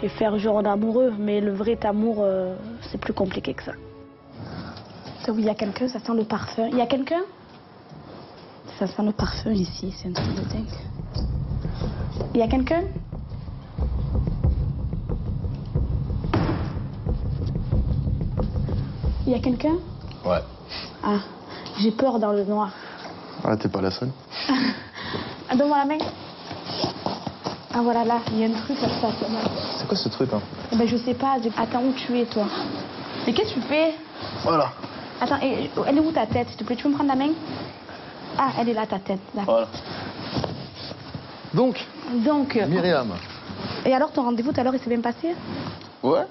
faire genre d'amoureux, mais le vrai amour, c'est plus compliqué que ça. Oui, il y a quelqu'un, ça sent le parfum. Il y a quelqu'un? Ça sent le parfum ici, c'est un truc de dingue. Il y a quelqu'un? Il y a quelqu'un? Ouais. Ah, j'ai peur dans le noir. Ah, t'es pas la seule. Donne-moi la main. Ah voilà, là, il y a un truc à ça. C'est quoi ce truc, hein? Je sais pas. Attends, où tu es, toi? Mais qu'est-ce que tu fais? Voilà. Attends, elle est où ta tête, s'il te plaît? Tu peux me prendre la main? Ah, elle est là, ta tête. Là. Voilà. Donc, Myriam. Et alors, ton rendez-vous tout à l'heure, il s'est bien passé? Ouais.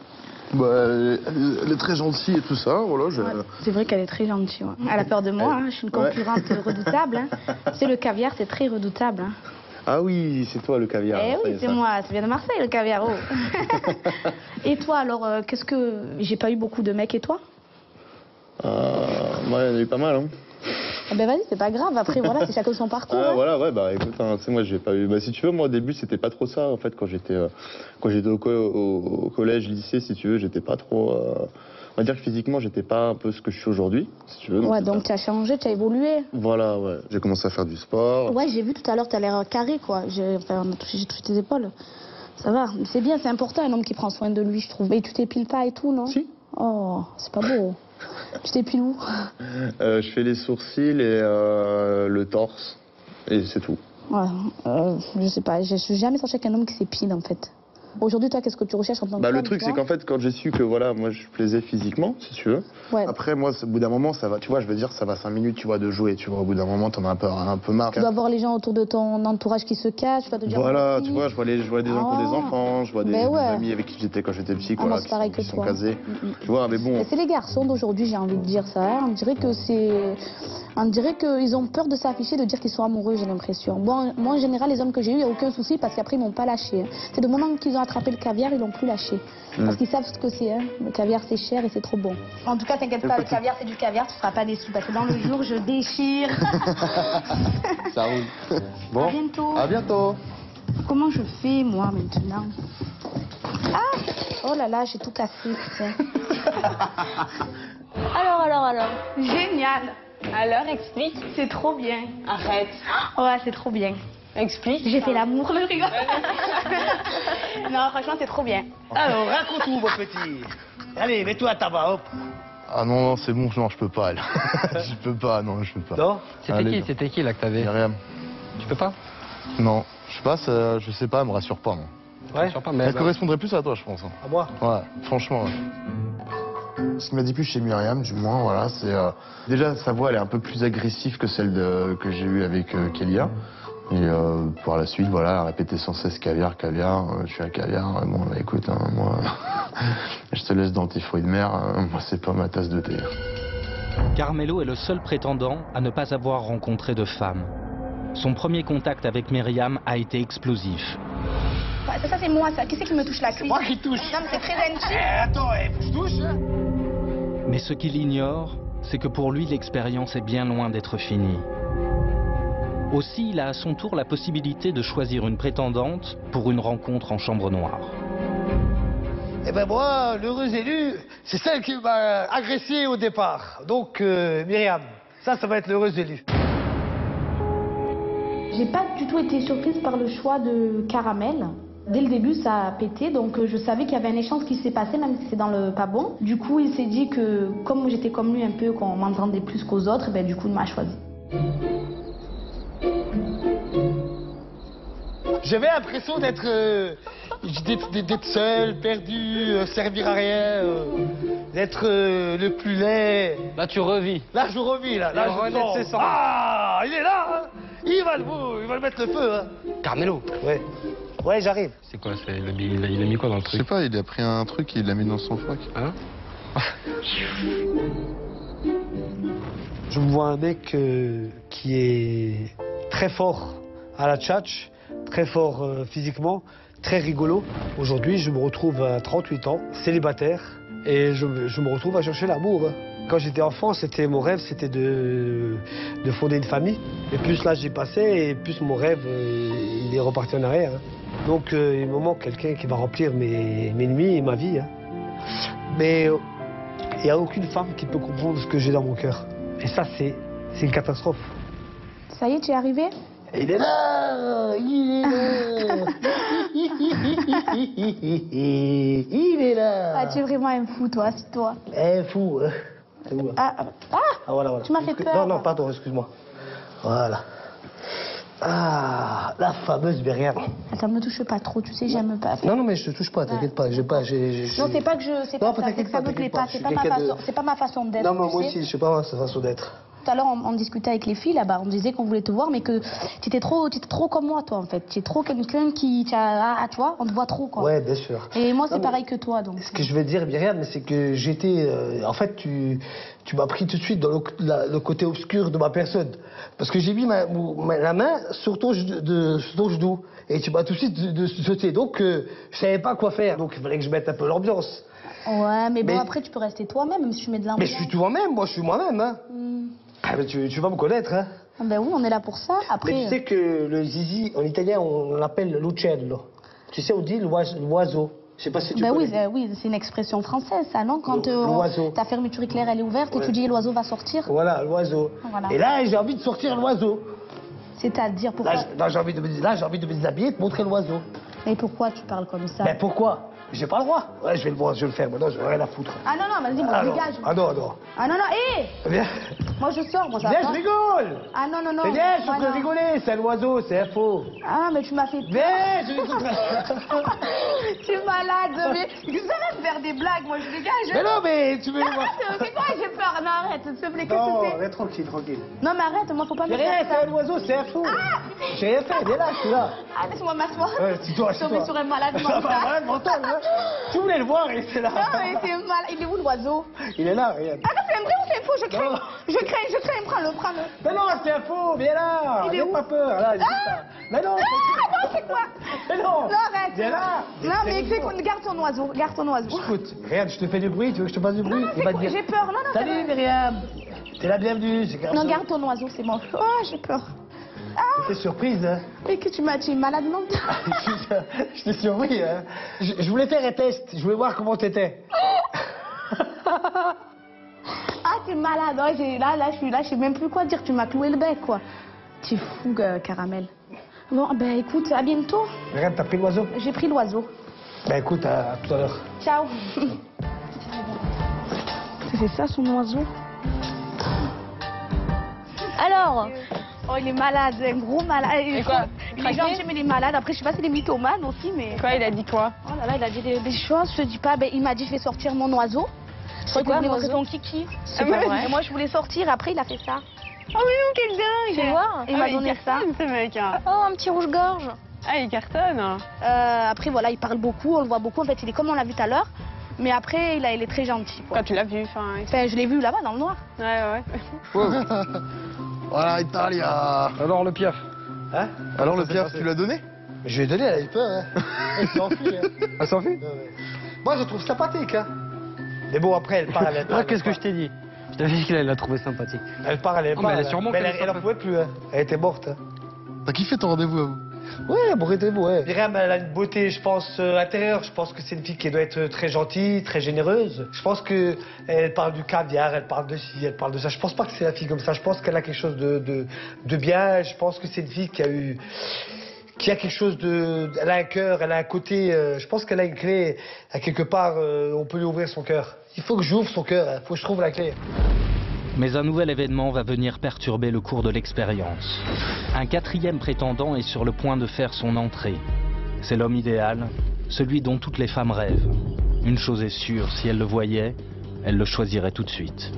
Elle est très gentille et tout ça, voilà. Ouais, c'est vrai qu'elle est très gentille. Ouais. Elle a peur de moi, hein. Je suis une concurrente redoutable. Hein. Tu sais, le caviar, c'est très redoutable. Hein. Ah oui, c'est toi le caviar. Eh oui, c'est moi, ça vient de Marseille le caviar. Oh. Et toi alors, qu'est-ce que... J'ai pas eu beaucoup de mecs et toi? Moi, il y en a eu pas mal, hein. Ah ben vas-y, c'est pas grave, après voilà, c'est chacun son parcours. Ah, hein. voilà, ouais, bah écoute, hein, tu sais, moi j'ai pas eu. Bah si tu veux, moi au début c'était pas trop ça en fait, quand j'étais au collège, lycée, si tu veux, j'étais pas trop. On va dire que physiquement j'étais pas un peu ce que je suis aujourd'hui, si tu veux. Ouais, donc tu as changé, tu as évolué. Voilà, ouais. J'ai commencé à faire du sport. Ouais, j'ai vu tout à l'heure, tu as l'air carré quoi. J'ai touché tes épaules. Ça va, c'est bien, c'est important un homme qui prend soin de lui, je trouve. Et tu t'épiles pas et tout, non? Si. Oh, c'est pas beau. Tu t'épiles où? Je fais les sourcils et le torse. Et c'est tout. Ouais, je sais pas, je suis jamais sorti avec un homme qui s'épile en fait. Aujourd'hui, toi, qu'est-ce que tu recherches en tant que femme? Le truc, c'est qu'en fait, quand j'ai su que voilà, moi je plaisais physiquement, si tu veux. Ouais. Après, moi, au bout d'un moment, ça va, tu vois, je veux dire, ça va 5 minutes, tu vois, de jouer, tu vois. Au bout d'un moment, t'en as un peu marre. Tu dois voir les gens autour de ton entourage qui se cachent, tu vas te dire. Voilà, tu vois, je vois des gens qui ont des enfants, je vois des amis avec qui j'étais quand j'étais petit, quoi, moi, c'est pareil que qui sont toi. casés. Tu vois, mais bon. C'est les garçons d'aujourd'hui, j'ai envie de dire ça. Hein. On dirait qu'ils ont peur de s'afficher, de dire qu'ils sont amoureux, j'ai l'impression. Bon, moi, en général, les hommes que j'ai eus, il n'y a aucun souci parce qu'après, ils m'ont pas lâché. Hein. C'est le moment qu'ils ont attrapé le caviar, ils l'ont plus lâché. Parce qu'ils savent ce que c'est. Hein. Le caviar, c'est cher et c'est trop bon. En tout cas, t'inquiète pas, le caviar, c'est du caviar, tu seras pas déçu. Parce que dans le jour, je déchire. Ça roule. Bon. À bientôt. À bientôt. Comment je fais, moi, maintenant? Ah! Oh là là, j'ai tout cassé, putain. Alors. Génial. Alors, explique. C'est trop bien. Arrête. Ouais, c'est trop bien. Explique. J'ai fait l'amour, le rigole. Non, franchement, c'est trop bien. Alors, raconte-nous, mon petit. Allez, mets-toi à tabac, hop. Ah non, c'est bon, non, je peux pas, elle. Je peux pas, non, je peux pas. Non? C'était qui là que t'avais? Myriam. Tu peux pas? Non, je sais pas, je sais pas, elle me rassure pas, non. Ouais. Elle correspondrait plus à toi, je pense. Hein. À moi? Ouais, franchement, ouais. Ce qui m'a dit plus chez Myriam, du moins, voilà, c'est... déjà, sa voix, elle est un peu plus agressive que celle que j'ai eue avec Kélia. Et par la suite, voilà, elle répétait sans cesse caviar, je suis un caviar. Bon, bah, écoute, hein, moi, je te laisse dans tes fruits de mer, moi, c'est pas ma tasse de thé. Carmelo est le seul prétendant à ne pas avoir rencontré de femme. Son premier contact avec Myriam a été explosif. Ça, c'est moi, ça. Qui c'est qui me touche la cuisse? Moi qui touche. Non, mais c'est très intime. Attends, je touche, hein. Mais ce qu'il ignore, c'est que pour lui, l'expérience est bien loin d'être finie. Aussi, il a à son tour la possibilité de choisir une prétendante pour une rencontre en chambre noire. Eh ben moi, l'heureuse élue, c'est celle qui m'a agressé au départ. Donc, Myriam, ça va être l'heureuse élue. J'ai pas du tout été surprise par le choix de Caramel. Dès le début, ça a pété, donc je savais qu'il y avait un échange qui s'est passé, même si c'est dans le pas bon. Du coup, il s'est dit que, comme j'étais comme lui un peu, qu'on m'entendait plus qu'aux autres, ben, du coup, il m'a choisi. J'avais l'impression d'être seul, perdu, servir à rien, d'être le plus laid. Là, tu revis. Là, je revis, là. Il relève ses cendres. Ah, il est là, hein. Il va le mettre le feu, hein. Carmelo. Ouais. Ouais, j'arrive. C'est quoi? Il a mis quoi dans le Je truc? sais pas, il a pris un truc et il l'a mis dans son froc. Hein? Je me vois un mec qui est très fort à la tchatch, très fort physiquement, très rigolo. Aujourd'hui, je me retrouve à 38 ans, célibataire, et je me retrouve à chercher l'amour. Quand j'étais enfant, mon rêve, c'était de fonder une famille. Et plus l'âge j'ai passé, et plus mon rêve, il est reparti en arrière. Donc, il me manque quelqu'un qui va remplir mes nuits et ma vie. Mais il n'y a aucune femme qui peut comprendre ce que j'ai dans mon cœur. Et ça, c'est une catastrophe. Ça y est, tu es arrivé? Il est là! Il est là! Il est là! Ah, tu es vraiment un fou, toi, c'est toi. Un fou, hein? Ah, voilà. Tu m'as fait peur. Non, pardon, excuse-moi. Voilà. Ah, la fameuse Myriam. Attends, me touche pas trop, tu sais, j'aime pas. Non, mais je te touche pas, t'inquiète pas. Non, c'est pas que je. C'est pas ça, c'est que ça me plaît pas. C'est pas ma façon d'être. Non, mais moi aussi, je sais pas ma façon d'être. tout à l'heure, on discutait avec les filles, là-bas, on disait qu'on voulait te voir, mais que tu étais trop comme moi, toi, en fait. Tu es trop quelqu'un qui... tu vois, on te voit trop, quoi. Ouais, bien sûr. Et moi, c'est pareil que toi, donc. Ce que je veux dire, Myriam, c'est que j'étais... en fait, tu m'as pris tout de suite dans le côté obscur de ma personne. Parce que j'ai mis la main sur ton genou. Et tu m'as tout de suite sauté. Donc, je savais pas quoi faire. Donc, il fallait que je mette un peu l'ambiance. Ouais, mais bon, après, tu peux rester toi-même, même si tu mets de l'ambiance. Mais je suis toi-même, moi, je suis moi-même, hein. Ah, mais tu vas me connaître, hein. Ah ben oui, on est là pour ça. Après... Mais tu sais que le zizi, en italien, on l'appelle l'uccello. Tu sais, on dit l'oiseau. Je sais pas si tu connais. Oui, c'est une expression française, ça, non? Quand ta fermeture éclair, elle est ouverte et tu dis l'oiseau va sortir. Voilà, l'oiseau. Voilà. Et là, j'ai envie de sortir l'oiseau. C'est-à-dire pourquoi? Là, j'ai envie de me déshabiller et de montrer l'oiseau. Et pourquoi tu parles comme ça? Ben pourquoi? J'ai pas le droit. Ouais, je vais le faire. Maintenant, je n'ai rien à foutre. Ah non, vas-y, moi je dégage. Ah non. Ah non, hé Viens. Moi je sors, moi ça Viens, va. je rigole. Ah non. Mais viens, je suis en train de rigoler. C'est un oiseau, c'est un faux. Ah, mais tu m'as fait peur. Viens, je rigole. Tu es malade, mais vous allez me faire des blagues, moi je dégage. Mais non, mais tu veux voir. C'est quoi, j'ai peur. Non, arrête, s'il te plaît, Non, qu'est-ce que reste tranquille. Non, mais arrête, moi faut pas me faire ça. J'ai rien fait, un oiseau, c'est un faux. J'ai rien fait, viens là, je suis là. Ah, laisse-moi m'asseoir. Ouais, c'est toi, je suis tombée sur un malade mental. Un malade mental, hein. Tu voulais le voir, il était là. Non, mais c'est mal. Il est où l'oiseau? Il est là, regarde. Ah non, c'est un vrai ou c'est faux? Je crains, prends-le. Mais non, c'est un faux, viens là. Il est où? Pas peur, là. Mais non. Non, c'est quoi? Mais non. Non, arrête. Viens là. Non, mais garde ton oiseau, Écoute, regarde, je te fais du bruit, tu veux que je te fasse du bruit? J'ai peur, non, c'est Salut Myriam. T'es la bienvenue, c'est Non, garde ton oiseau, c'est bon. Oh, j'ai peur. T'es surprise, hein? Mais que tu es malade mental. Je t'ai surpris, hein? Je voulais faire un test, je voulais voir comment t'étais. Ah, t'es malade. Ouais, là, je sais même plus quoi dire. Tu m'as cloué le bec, quoi. Tu es fou, Caramel. Bon, ben écoute, à bientôt. Regarde, t'as pris l'oiseau? J'ai pris l'oiseau. Ben écoute, à tout à l'heure. Ciao. C'est ça, son oiseau? Alors? Oh, il est malade, un gros malade. Et quoi? Il est gentil, mais il est malade. Après, je sais pas s'il est mythomane aussi, mais... Quoi, il a dit quoi? Oh là là, il a dit des choses, je te dis pas. Ben, il m'a dit, je vais sortir mon oiseau. Je crois qu'il voulait montrer son kiki. C'est pas vrai. Et moi, je voulais sortir, après, il a fait ça. Oh, mais non, quel dingue! Tu vois? Il m'a donné ça. Ce mec, hein. Oh, un petit rouge-gorge. Ah, il cartonne. Après, voilà, il parle beaucoup, on le voit beaucoup. En fait, il est comme on l'a vu tout à l'heure. Mais après, il est très gentil. Quand tu l'as vu, enfin... Ben, je l'ai vu là-bas, dans le noir. Ouais. Voilà, Italia. Alors le piaf. Hein? Alors le piaf, tu l'as donné? Je lui ai donné, elle a eu peur, hein. Elle s'enfuit, hein. Elle s'enfuit? Moi, je trouve sympathique, hein. Mais bon, après, elle parle. Qu'est-ce que je t'ai dit? Je t'avais dit qu'elle l'a trouvé sympathique. Elle parle, mais elle est sûrement elle en pouvait plus, hein. Elle était morte, hein. T'as kiffé ton rendez-vous à vous? Ouais, bon rendez-vous, ouais. Myriam, elle a une beauté, je pense, intérieure. Je pense que c'est une fille qui doit être très gentille, très généreuse. Je pense qu'elle parle du caviar, elle parle de ci, elle parle de ça. Je pense pas que c'est la fille comme ça. Je pense qu'elle a quelque chose de bien. Je pense que c'est une fille qui a quelque chose de... Elle a un cœur, elle a un côté... je pense qu'elle a une clé. À quelque part, on peut lui ouvrir son cœur. Il faut que j'ouvre son cœur, il faut que je trouve la clé. Mais un nouvel événement va venir perturber le cours de l'expérience. Un quatrième prétendant est sur le point de faire son entrée. C'est l'homme idéal, celui dont toutes les femmes rêvent. Une chose est sûre, si elle le voyait, elle le choisirait tout de suite.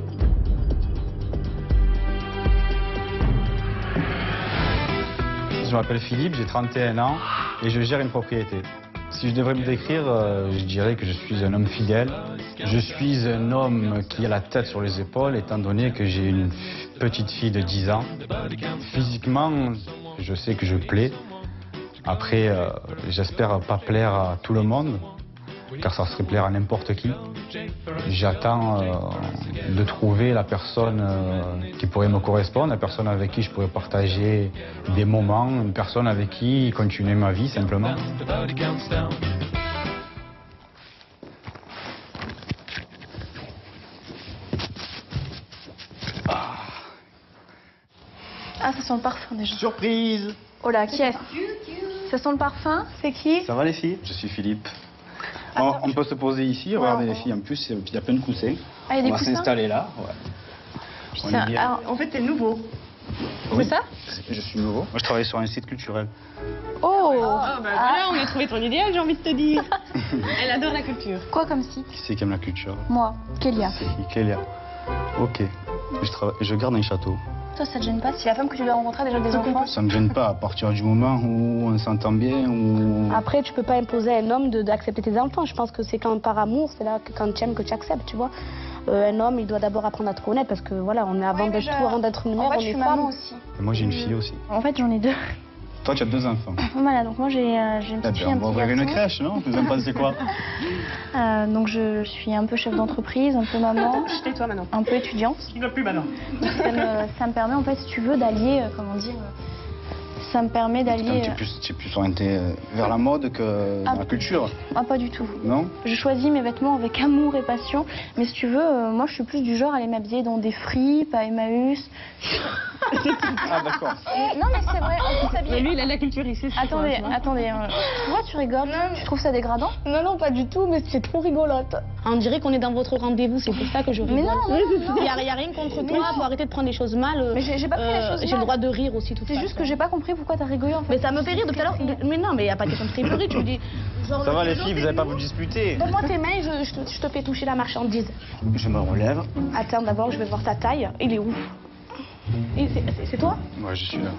Je m'appelle Philippe, j'ai 31 ans et je gère une propriété. Si je devrais me décrire, je dirais que je suis un homme fidèle. Je suis un homme qui a la tête sur les épaules, étant donné que j'ai une petite fille de 10 ans. Physiquement, je sais que je plais. Après, j'espère pas plaire à tout le monde, car ça serait plaire à n'importe qui. J'attends de trouver la personne qui pourrait me correspondre, la personne avec qui je pourrais partager des moments, une personne avec qui continuer ma vie simplement. Ah, ça sent le parfum déjà. Surprise! Oh là, qui est-ce? Ça sent le parfum? C'est qui? Ça va les filles? Je suis Philippe. On peut se poser ici, regardez les filles, en plus il y a plein de coussins. Ah, il y a des on va coussins? s'installer là. Ouais. Putain, alors, en fait, t'es nouveau. Oui, c'est ça? Je suis nouveau. Moi je travaille sur un site culturel. Oh, Bah voilà, on a trouvé ton idéal, j'ai envie de te dire. Elle adore la culture. Quoi comme site? Qui c'est qui aime la culture? Moi, Kélia. C'est qui? Kélia. Ok. Je garde un château. Toi, ça te gêne pas si la femme que tu dois rencontrer a déjà des enfants? Ça me gêne pas à partir du moment où on s'entend bien, où... Après, tu peux pas imposer à un homme d'accepter tes enfants. Je pense que c'est quand par amour, c'est là que quand tu aimes que tu acceptes, tu vois. Un homme, il doit d'abord apprendre à te connaître parce que voilà, on est avant d'être tout, avant d'être une mère, on est femme. Maman aussi. Et moi, j'ai une fille aussi. En fait, j'en ai 2. Toi, tu as 2 enfants. Voilà, donc moi j'ai une petite fille, un petit garçon. On va ouvrir une crèche, non? Vous en pensez quoi? Donc je suis un peu chef d'entreprise, un peu maman. Et toi maintenant? Un peu étudiante. Il ne plus maintenant. Ça me permet en fait, si tu veux, d'allier, comment dire, ça me permet d'allier... Tu es plus orienté vers la mode que dans la culture? Ah, pas du tout. Non? Je choisis mes vêtements avec amour et passion, mais si tu veux, moi je suis plus du genre à aller m'habiller dans des fripes, à Emmaüs. Ah d'accord. Non mais c'est vrai, on peut s'habiller. Mais lui, il a la culture ici. Attendez, pourquoi tu rigoles? Tu trouves ça dégradant? Non, pas du tout, mais c'est trop rigolote. On dirait qu'on est dans votre rendez-vous, c'est pour ça que je rigole. Mais non. Il y a rien contre toi, faut arrêter de prendre les choses mal. Mais j'ai pas pris les choses mal. J'ai le droit de rire aussi tout ça. C'est juste que j'ai pas compris pourquoi t'as rigolé en fait. Mais ça me fait rire depuis tout à l'heure. Mais non, mais il n'y a pas question de pleurer, tu me dis... Genre, ça va les filles, vous n'allez pas vous disputer. Donne-moi tes mains, je te fais toucher la marchandise. Je me relève. Attends, d'abord, je vais voir ta taille. Il est où? C'est toi? Ouais, je suis là.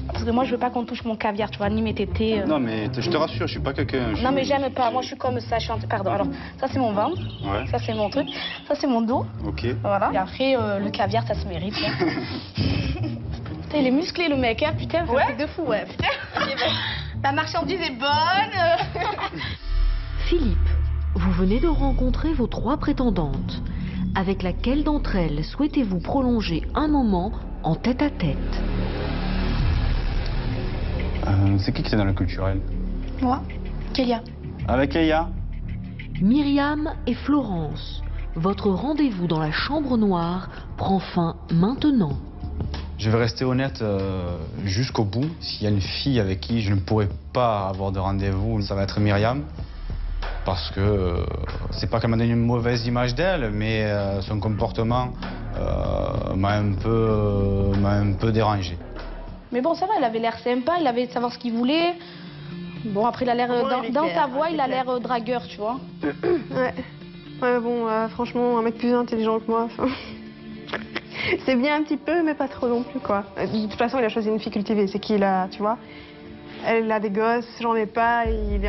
Parce que moi, je veux pas qu'on touche mon caviar, tu vois, ni mes tétés. Non, mais je te rassure, je suis pas quelqu'un... Non, mais j'aime pas. Moi, je suis comme ça. Pardon. Alors, ça, c'est mon ventre. Ouais. Ça, c'est mon truc. Ça, c'est mon dos. Ok. Voilà. Et après, le caviar, ça se mérite. Putain, il est musclé, le mec, hein. Putain, c'est un truc de fou, ouais. Putain. La marchandise est bonne. Philippe, vous venez de rencontrer vos 3 prétendantes. Avec laquelle d'entre elles souhaitez-vous prolonger un moment en tête-à-tête? C'est qui était dans le culturel? Moi, Kélia. Avec Kélia? Myriam et Florence, votre rendez-vous dans la chambre noire prend fin maintenant. Je vais rester honnête jusqu'au bout. S'il y a une fille avec qui je ne pourrais pas avoir de rendez-vous, ça va être Myriam. Parce que c'est pas qu'elle m'a donné une mauvaise image d'elle, mais son comportement m'a un peu dérangé. Mais bon, ça va, il avait l'air sympa, il avait de savoir ce qu'il voulait. Bon, après, il a l'air dans sa voix, il a l'air dragueur, tu vois. Ouais, bon, franchement, un mec plus intelligent que moi. C'est bien un petit peu, mais pas trop non plus, quoi. De toute façon, il a choisi une fille cultivée, c'est qui, là, tu vois. Elle a des gosses, j'en ai pas,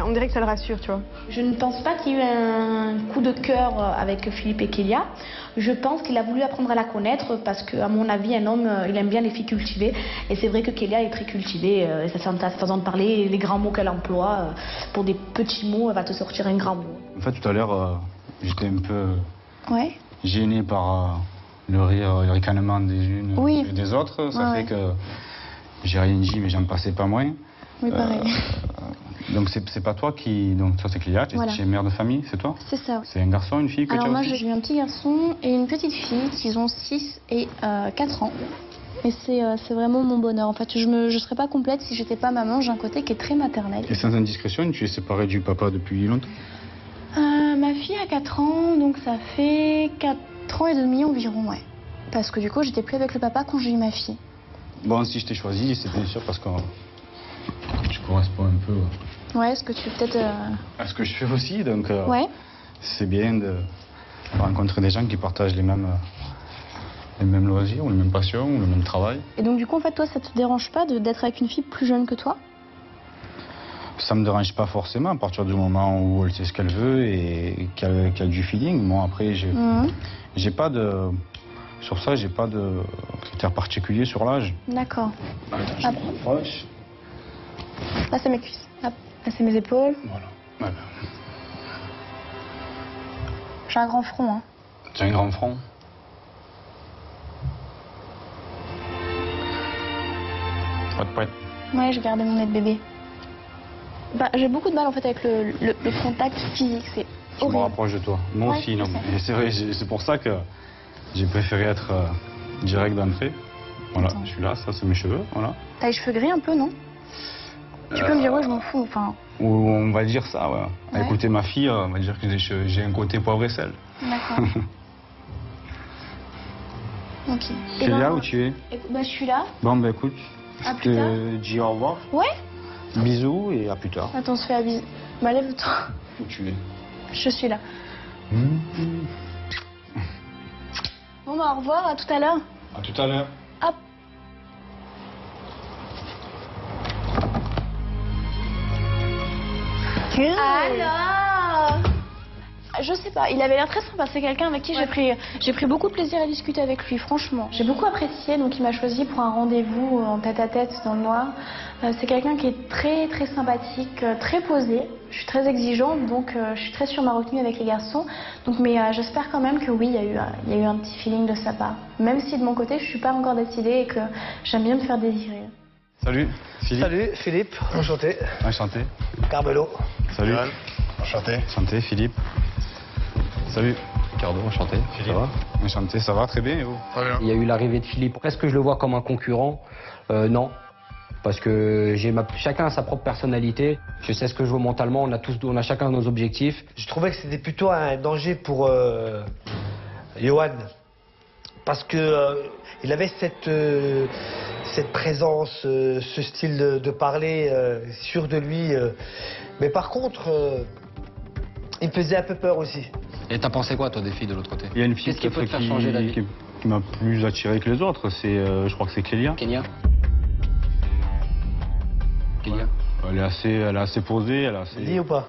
on dirait que ça le rassure, tu vois. Je ne pense pas qu'il y ait eu un coup de cœur avec Philippe et Kélia. Je pense qu'il a voulu apprendre à la connaître parce qu'à mon avis, un homme, il aime bien les filles cultivées. Et c'est vrai que Kélia est très cultivée. Ça sent sa façon de parler, les grands mots qu'elle emploie. Pour des petits mots, elle va te sortir un grand mot. En fait, tout à l'heure, j'étais un peu gêné par le rire, le ricanement des unes et des autres. Ça fait que j'ai rien dit, mais j'en passais pas moins. Oui, pareil. Donc c'est pas toi qui... Donc toi c'est Kélia, tu es mère de famille, c'est toi? C'est ça. C'est un garçon, une fille que Alors tu as moi aussi? j'ai eu un petit garçon et une petite fille qui ont 6 et 4 ans. Et c'est vraiment mon bonheur. En fait, je serais pas complète si j'étais pas maman. J'ai un côté qui est très maternel. Et sans indiscrétion, tu es séparée du papa depuis longtemps? Ma fille a 4 ans, donc ça fait 4 ans et demi environ, ouais. Parce que du coup j'étais plus avec le papa quand j'ai eu ma fille. Bon, si je t'ai choisi, c'est bien sûr parce que tu corresponds un peu Ouais, est-ce que tu peux peut-être... à ce que je fais aussi, donc c'est bien de rencontrer des gens qui partagent les mêmes loisirs, ou les mêmes passions, ou le même travail. Et donc du coup, en fait, toi, ça te dérange pas d'être avec une fille plus jeune que toi? Ça me dérange pas forcément, à partir du moment où elle sait ce qu'elle veut et qu'elle a du feeling. Moi, après, j'ai pas de... Sur ça, j'ai pas de critères particuliers sur l'âge. D'accord. Je me rapproche. Là, c'est mes cuisses. Hop. Là, c'est mes épaules. Voilà. J'ai un grand front, hein. Tu as un grand front? Pas de prête? Ouais, j'ai gardé mon nez de bébé. Bah, j'ai beaucoup de mal, en fait, avec le contact physique. C'est horrible. Je me rapproche de toi. Moi aussi, non. Et c'est vrai, c'est pour ça que j'ai préféré être direct d'entrée. Voilà, je suis là, ça, c'est mes cheveux, voilà. T'as les cheveux gris un peu, non? Tu peux me dire, ouais, je m'en fous, enfin... Ou on va dire ça, ouais. À écouter ma fille, on va dire que j'ai un côté poivre et sel. D'accord. Ok. Kélia, où tu es? Bah, je suis là. Bon, bah écoute, À je plus tard. te dis au revoir. Ouais. Bisous et à plus tard. Attends, on se fait la bise. Bah, lève-toi. Où tu es? Je suis là. Bon, bah, au revoir, à tout à l'heure. À tout à l'heure. Hop. Alors, je sais pas, il avait l'air très sympa, c'est quelqu'un avec qui j'ai pris beaucoup de plaisir à discuter avec lui, franchement. J'ai beaucoup apprécié, donc il m'a choisi pour un rendez-vous en tête-à-tête dans le noir. C'est quelqu'un qui est très très sympathique, très posé. Je suis très exigeante, donc je suis très sur ma retenue avec les garçons. Donc, mais j'espère quand même que oui, il y a eu un petit feeling de sa part. Même si de mon côté, je suis pas encore décidée et que j'aime bien me faire désirer. Salut, Philippe. Salut, Philippe. Enchanté. Enchanté. Carmelo. Salut. Enchanté. Enchanté, Philippe. Salut. Ricardo, enchanté. Philippe. Ça va? Enchanté, ça va très bien et vous? Très bien. Il y a eu l'arrivée de Philippe. Est-ce que je le vois comme un concurrent? Non. Parce que chacun a sa propre personnalité. Je sais ce que je veux mentalement. On a chacun nos objectifs. Je trouvais que c'était plutôt un danger pour Johan. Parce que il avait cette présence, ce style de parler sûr de lui. Mais par contre, il me faisait un peu peur aussi. Et t'as pensé quoi, toi, des filles de l'autre côté? Il y a une fille Qu'est-ce qui peut te faire changer d'avis? qui m'a plus attiré que les autres. Je crois que c'est Kélia. Kélia? Kélia? Elle est assez posée, elle est assez... Dis ou pas?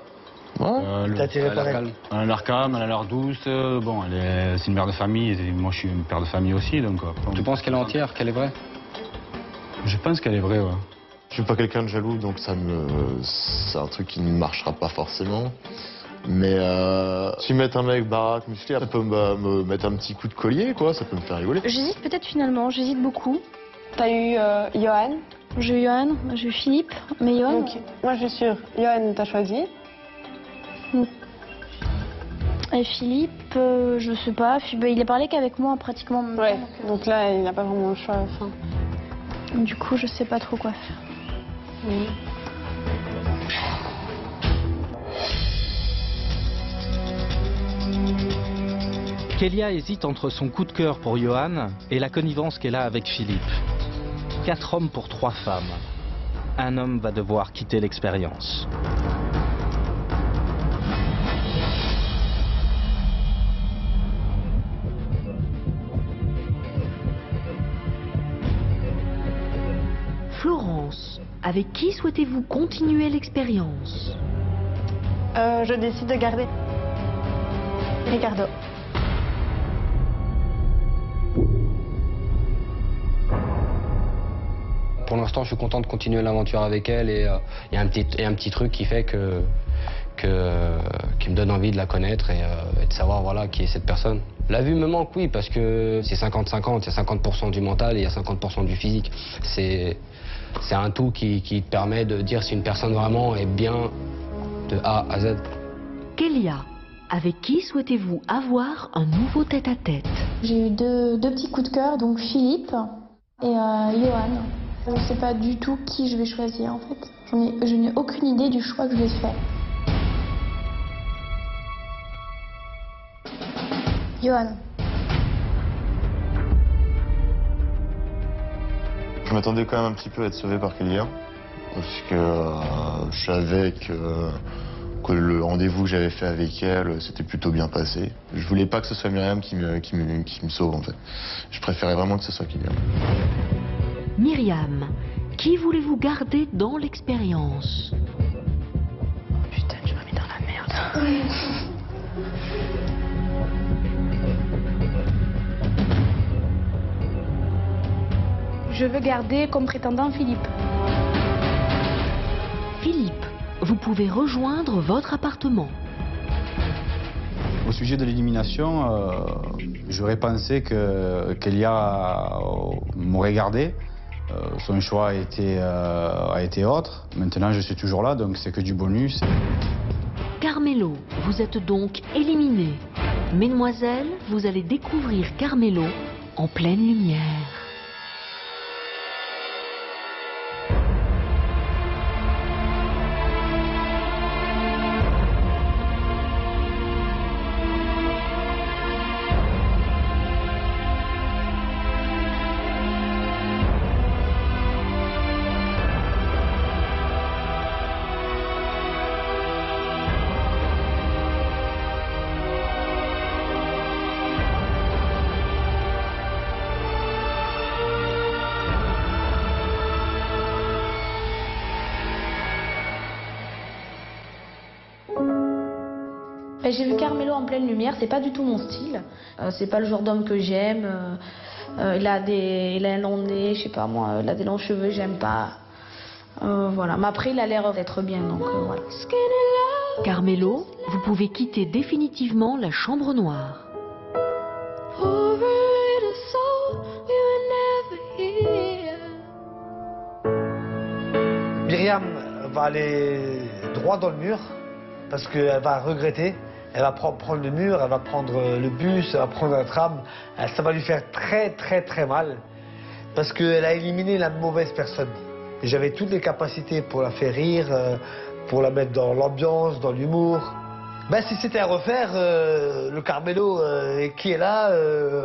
T'as attiré par elle? Elle a l'air calme, elle a l'air douce. Bon, c'est une mère de famille, et moi je suis une père de famille aussi, donc... Tu penses qu'elle est entière, qu'elle est vraie? Je pense qu'elle est vraie, ouais. Je suis pas quelqu'un de jaloux, donc c'est un truc qui ne marchera pas forcément. Mais si mettre un mec baraque, musclé, ça peut me mettre un petit coup de collier, quoi, ça peut me faire rigoler. J'hésite peut-être finalement, j'hésite beaucoup. T'as eu Johan. J'ai eu Johan, j'ai eu Philippe, mais Johan... Donc, moi, je suis sûre. Johan, t'as choisi. Et Philippe, je sais pas, il est parlé qu'avec moi pratiquement. Ouais, donc là, il n'a pas vraiment le choix à la fin. Du coup, je sais pas trop quoi faire. Kélia hésite entre son coup de cœur pour Johan et la connivence qu'elle a avec Philippe. 4 hommes pour 3 femmes. Un homme va devoir quitter l'expérience. Florence, avec qui souhaitez-vous continuer l'expérience? Je décide de garder Ricardo. Pour l'instant, je suis content de continuer l'aventure avec elle et il y a un petit truc qui fait qui me donne envie de la connaître et de savoir voilà, qui est cette personne. La vue me manque, oui, parce que c'est 50-50, il y a 50% du mental et il y a 50% du physique. C'est un tout qui te permet de dire si une personne vraiment est bien de A à Z. Kélia, avec qui souhaitez-vous avoir un nouveau tête-à-tête? J'ai eu deux petits coups de cœur, donc Philippe et Johan. Je ne sais pas du tout qui je vais choisir en fait. Je n'ai aucune idée du choix que je vais faire. Johan. Je m'attendais quand même un petit peu à être sauvé par Kélia, parce que je savais que le rendez-vous que j'avais fait avec elle s'était plutôt bien passé. Je voulais pas que ce soit Myriam qui me sauve en fait. Je préférais vraiment que ce soit Kélia. Myriam, qui voulez-vous garder dans l'expérience? Oh putain, je m'as mis dans la merde. Je veux garder comme prétendant Philippe. Philippe, vous pouvez rejoindre votre appartement. Au sujet de l'élimination, j'aurais pensé que Kélia m'aurait gardé. Son choix a été autre. Maintenant, je suis toujours là, donc c'est que du bonus. Carmelo, vous êtes donc éliminé. Mesdemoiselles, vous allez découvrir Carmelo en pleine lumière. J'ai vu Carmelo en pleine lumière, c'est pas du tout mon style. C'est pas le genre d'homme que j'aime. Il a un long nez, je sais pas moi, il a des longs cheveux, j'aime pas. Voilà, mais après il a l'air d'être bien, donc voilà. Carmelo, vous pouvez quitter définitivement la chambre noire. Myriam va aller droit dans le mur parce qu'elle va regretter. Elle va prendre le mur, elle va prendre le bus, elle va prendre un tram. Ça va lui faire très très très mal parce qu'elle a éliminé la mauvaise personne. Et j'avais toutes les capacités pour la faire rire, pour la mettre dans l'ambiance, dans l'humour. Si c'était à refaire, le Carmelo qui est là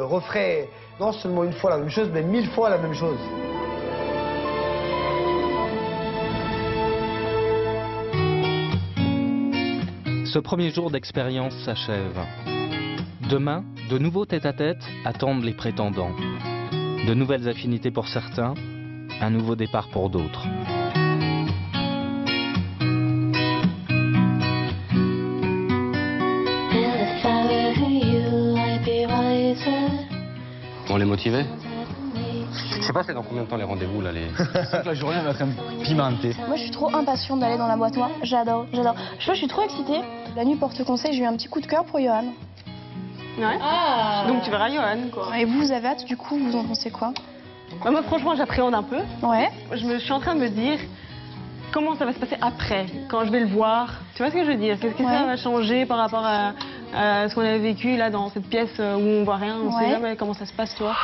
referait non seulement une fois la même chose, mais 1000 fois la même chose. Ce premier jour d'expérience s'achève. Demain, de nouveaux tête-à-tête attendent les prétendants. De nouvelles affinités pour certains, un nouveau départ pour d'autres. On les motivait? Je sais pas c'est dans combien de temps les rendez-vous là les... La journée va être un peu pimentée. Moi, je suis trop impatiente d'aller dans la boîte noire. J'adore. Je suis trop excitée. La nuit porte conseil, j'ai eu un petit coup de cœur pour Johan. Ouais. Ah. Donc tu verras Johan, quoi. Et vous avez hâte, du coup, vous en pensez quoi? Moi, franchement, j'appréhende un peu. Ouais. Je suis en train de me dire comment ça va se passer après, quand je vais le voir. Tu vois ce que je veux dire? Qu'est-ce que ça va changer par rapport à ce qu'on avait vécu là dans cette pièce où on voit rien, on sait jamais comment ça se passe, toi.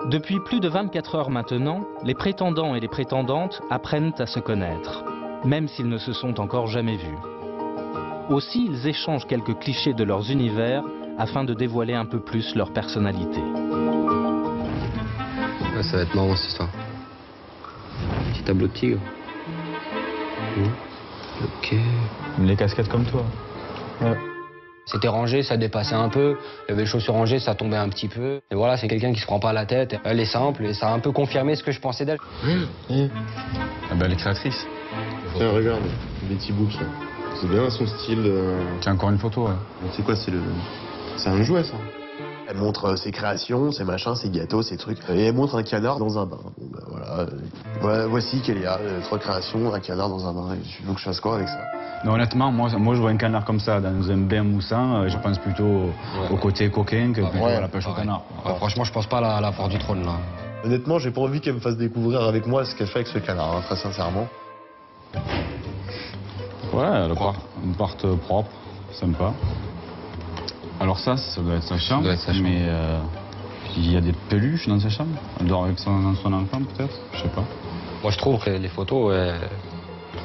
Depuis plus de 24 heures maintenant, les prétendants et les prétendantes apprennent à se connaître, même s'ils ne se sont encore jamais vus. Aussi, ils échangent quelques clichés de leurs univers afin de dévoiler un peu plus leur personnalité. Ouais, ça va être marrant cette histoire. Petit tableau de tigre. Ok. Les casquettes comme toi. Ouais. C'était rangé, ça dépassait un peu. Il y avait les chaussures rangées, ça tombait un petit peu. Et voilà, c'est quelqu'un qui se prend pas la tête. Elle est simple et ça a un peu confirmé ce que je pensais d'elle. Ah bah, elle est créatrice. Tiens, regarde, Betty Boop, ça. C'est bien son style. Tiens, encore une photo, ouais. C'est quoi, c'est un jouet, ça. Elle montre ses créations, ses machins, ses gâteaux, ses trucs. Et elle montre un canard dans un bain. Bon, ben voilà. Voilà, voici Kélia, 3 créations, un canard dans un bain. Il faut que je fasse quoi avec ça? Non, honnêtement, moi je vois un canard comme ça dans un bain moussant, je pense plutôt au côté coquin que plutôt à la pêche au canard. Franchement, je pense pas à la porte du trône, là. Honnêtement, j'ai pas envie qu'elle me fasse découvrir avec moi ce qu'elle fait avec ce canard, hein, très sincèrement. Ouais, une part propre, sympa. Alors ça doit être sa chambre, mais il y a des peluches dans sa chambre. Elle dort avec son enfant peut-être, je sais pas. Moi je trouve que les photos,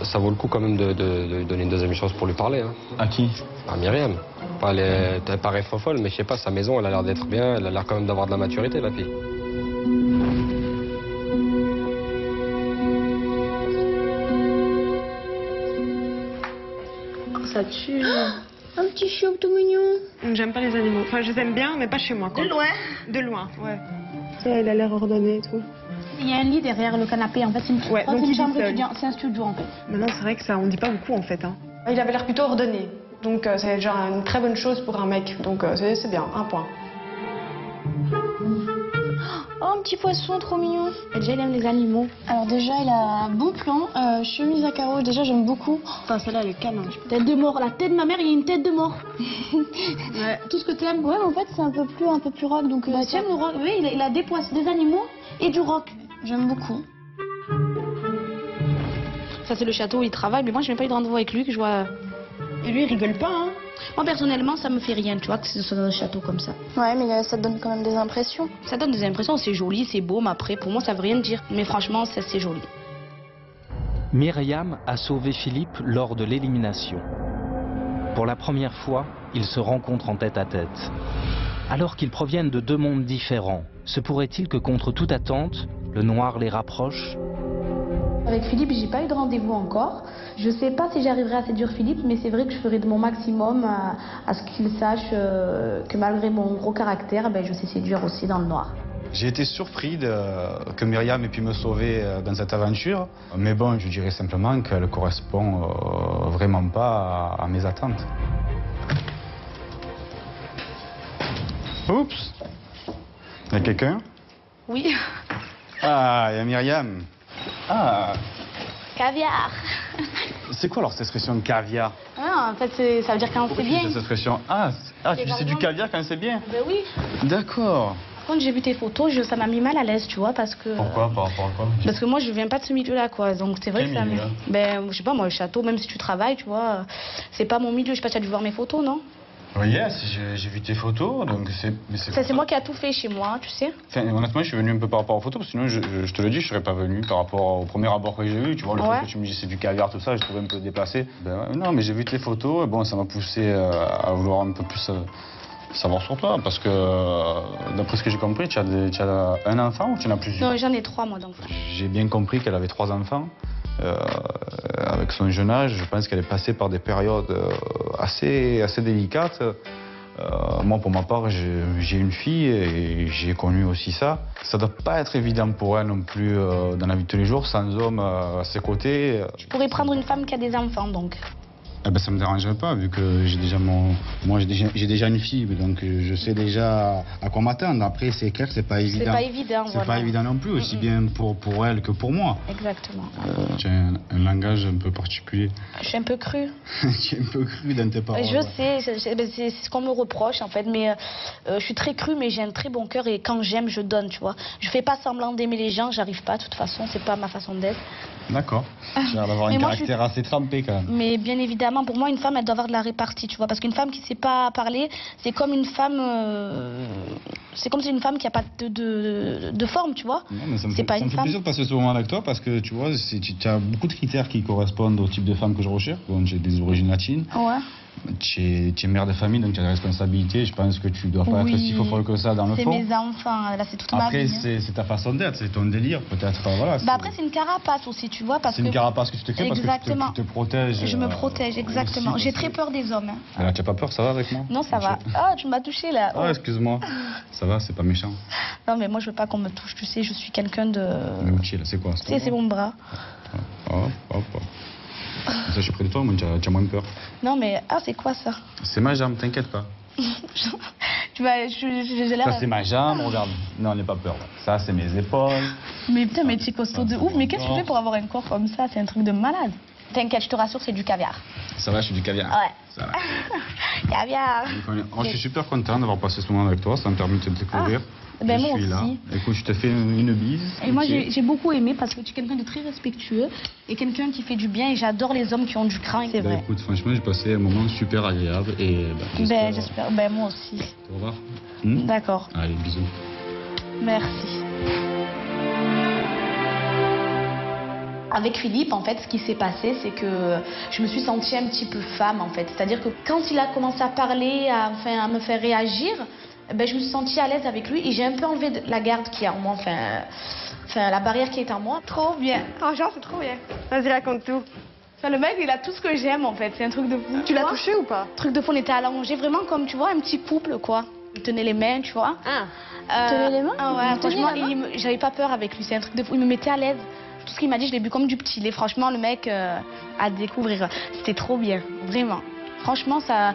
ça vaut le coup quand même de lui donner une deuxième chance pour lui parler. Hein. À qui? À Myriam. Elle paraît folle, mais je sais pas, sa maison elle a l'air d'être bien, elle a l'air quand même d'avoir de la maturité la fille. Ça tue. Un petit chien tout mignon. J'aime pas les animaux. Enfin, je les aime bien, mais pas chez moi, quoi. De loin? De loin, ouais. Il a l'air ordonné et tout. Il y a un lit derrière le canapé, en fait, c'est une chambre étudiante, c'est un studio, en fait. Maintenant, c'est vrai que ça, on dit pas beaucoup, en fait. Hein. Il avait l'air plutôt ordonné, donc c'est genre une très bonne chose pour un mec, donc c'est bien, un point. Oh, un petit poisson trop mignon. Déjà, il aime les animaux. Alors déjà, il a un bon plan, chemise à carreaux, déjà j'aime beaucoup. Enfin, celle-là, elle est canon. Tête de mort, la tête de ma mère, il y a une tête de mort. Ouais. Tout ce que t'aimes. Ouais, mais en fait, c'est un peu plus rock, donc... Bah, t'aimes le rock? Oui, il a des poissons, des animaux et du rock. J'aime beaucoup. Ça, c'est le château où il travaille, mais moi, je n'ai pas eu de rendez-vous avec lui, que je vois... Et lui, il rigole pas, hein. Moi, personnellement, ça me fait rien, tu vois, que ce soit dans un château comme ça. Ouais, mais ça te donne quand même des impressions. Ça donne des impressions, c'est joli, c'est beau, mais après, pour moi, ça veut rien dire. Mais franchement, ça, c'est joli. Myriam a sauvé Philippe lors de l'élimination. Pour la première fois, ils se rencontrent en tête-à-tête. Alors qu'ils proviennent de 2 mondes différents, se pourrait-il que contre toute attente, le noir les rapproche? Avec Philippe, j'ai pas eu de rendez-vous encore. Je sais pas si j'arriverai à séduire Philippe, mais c'est vrai que je ferai de mon maximum à ce qu'il sache que malgré mon gros caractère, je sais séduire aussi dans le noir. J'ai été surpris que Myriam ait pu me sauver dans cette aventure. Mais bon, je dirais simplement qu'elle ne correspond vraiment pas à mes attentes. Oups. Il y a quelqu'un? Oui. Ah, il y a Myriam. Ah. Caviar. C'est quoi alors cette expression caviar? Ah, en fait, ça veut dire quand c'est bien. Cette expression. C'est du caviar quand c'est bien? Ben oui. D'accord. Par contre, j'ai vu tes photos, ça m'a mis mal à l'aise, tu vois, parce que... Pourquoi? Par rapport à quoi? Parce que moi, je viens pas de ce milieu-là, quoi. Donc, c'est vrai que ça... Ben, je sais pas, moi, le château, même si tu travailles, tu vois, c'est pas mon milieu. Je sais pas si tu as dû voir mes photos, non? Oui, j'ai vu tes photos, donc c'est... Ça, c'est moi qui a tout fait chez moi, tu sais. Enfin, honnêtement, je suis venu un peu par rapport aux photos, parce que sinon, je te le dis, je serais pas venu par rapport au premier abord que j'ai vu. Tu vois, le truc que tu me dis, c'est du caviar, tout ça, je trouvais un peu déplacé. Ben, ouais, non, mais j'ai vu tes photos, et bon, ça m'a poussé à vouloir un peu plus savoir sur toi, parce que, d'après ce que j'ai compris, tu as un enfant ou tu en as plusieurs? Non, j'en ai 3, moi, d'enfants. J'ai bien compris qu'elle avait 3 enfants. Avec son jeune âge, je pense qu'elle est passée par des périodes assez délicates. Moi, pour ma part, j'ai une fille et j'ai connu aussi ça. Ça doit pas être évident pour elle non plus dans la vie de tous les jours, sans homme à ses côtés. Je pourrais prendre une femme qui a des enfants, donc. Eh ben, ça me dérangerait pas, vu que j'ai déjà moi, j'ai déjà une fille, donc je sais déjà à quoi m'attendre. Après, c'est clair que c'est pas évident. C'est pas évident, C'est pas évident non plus, aussi bien pour elle que pour moi. Exactement. Tu as un langage un peu particulier. Je suis un peu crue. Tu es un peu crue dans tes paroles. Je sais, c'est ce qu'on me reproche, en fait, mais je suis très crue, mais j'ai un très bon cœur et quand j'aime, je donne, tu vois. Je fais pas semblant d'aimer les gens, j'arrive pas, de toute façon, c'est pas ma façon d'être. D'accord. Tu as l'air d'avoir un caractère assez trempé quand même. Mais bien évidemment, pour moi, une femme, elle doit avoir de la répartie, tu vois. Parce qu'une femme qui ne sait pas parler, c'est comme une femme... c'est comme si une femme qui n'a pas de forme, tu vois. C'est pas une femme. Ça me fait plaisir de passer ce moment avec toi parce que, tu vois, tu as beaucoup de critères qui correspondent au type de femme que je recherche. Bon, j'ai des origines latines. Ouais. Tu es mère de famille, donc tu as des responsabilités. Je pense que tu dois pas être si folle que ça dans le fond. C'est mes enfants, là c'est toute ma vie. Après, c'est ta façon d'être, c'est ton délire, peut-être. Voilà, après, c'est une carapace aussi, tu vois. C'est une carapace que tu te crées parce que tu te protèges. Je me protège, exactement. J'ai très peur des hommes. Alors, tu n'as pas peur, ça va avec moi? Non, ça va. Ah, tu m'as touché là. Oh, excuse-moi. Ça va, c'est pas méchant. Non, mais moi, je veux pas qu'on me touche, tu sais, je suis quelqu'un de... Ok, là, c'est quoi? C'est mon bras. Hop. Ça, je suis près de toi, moi, tu as moins peur. Non, mais... Ah, c'est quoi ça? C'est ma jambe, t'inquiète pas. Tu vas... j'ai l'air... Ça, c'est ma jambe, regarde. Non, n'aie pas peur. Ça, c'est mes épaules. Mais putain, mais tu es costaud de ouf. Mais qu'est-ce que tu fais pour avoir un corps comme ça? C'est un truc de malade. T'inquiète, je te rassure, c'est du caviar. Ça va, je suis du caviar. Ouais. Ça va. Caviar. Oh, je suis super content d'avoir passé ce moment avec toi. Ça me permet de te découvrir. Ben moi aussi. Là. Écoute, je te fais une bise. Et moi, j'ai beaucoup aimé parce que tu es quelqu'un de très respectueux et quelqu'un qui fait du bien. Et j'adore les hommes qui ont du cran, c'est vrai. Écoute, franchement, j'ai passé un moment super agréable et j'espère. Ben moi aussi. Au revoir. D'accord. Allez, bisous. Merci. Avec Philippe, en fait, ce qui s'est passé, c'est que je me suis sentie un petit peu femme, en fait. C'est-à-dire que quand il a commencé à parler, à me faire réagir, ben, je me suis sentie à l'aise avec lui et j'ai un peu enlevé la garde qui est en moi, enfin la barrière qui est en moi. Trop bien. Franchement, c'est trop bien. Vas-y, raconte tout. Enfin, le mec, il a tout ce que j'aime, en fait. C'est un truc de fou. Tu l'as touché ou pas? Truc de fou, on était allongés, vraiment comme, tu vois, un petit couple, quoi. Il tenait les mains, tu vois. Tenait les mains? Ah ouais, franchement, j'avais pas peur avec lui. C'est un truc de fou. Il me mettait à l'aise. Tout ce qu'il m'a dit, je l'ai bu comme du petit lait. Franchement, le mec, à découvrir. C'était trop bien, vraiment. Franchement, ça,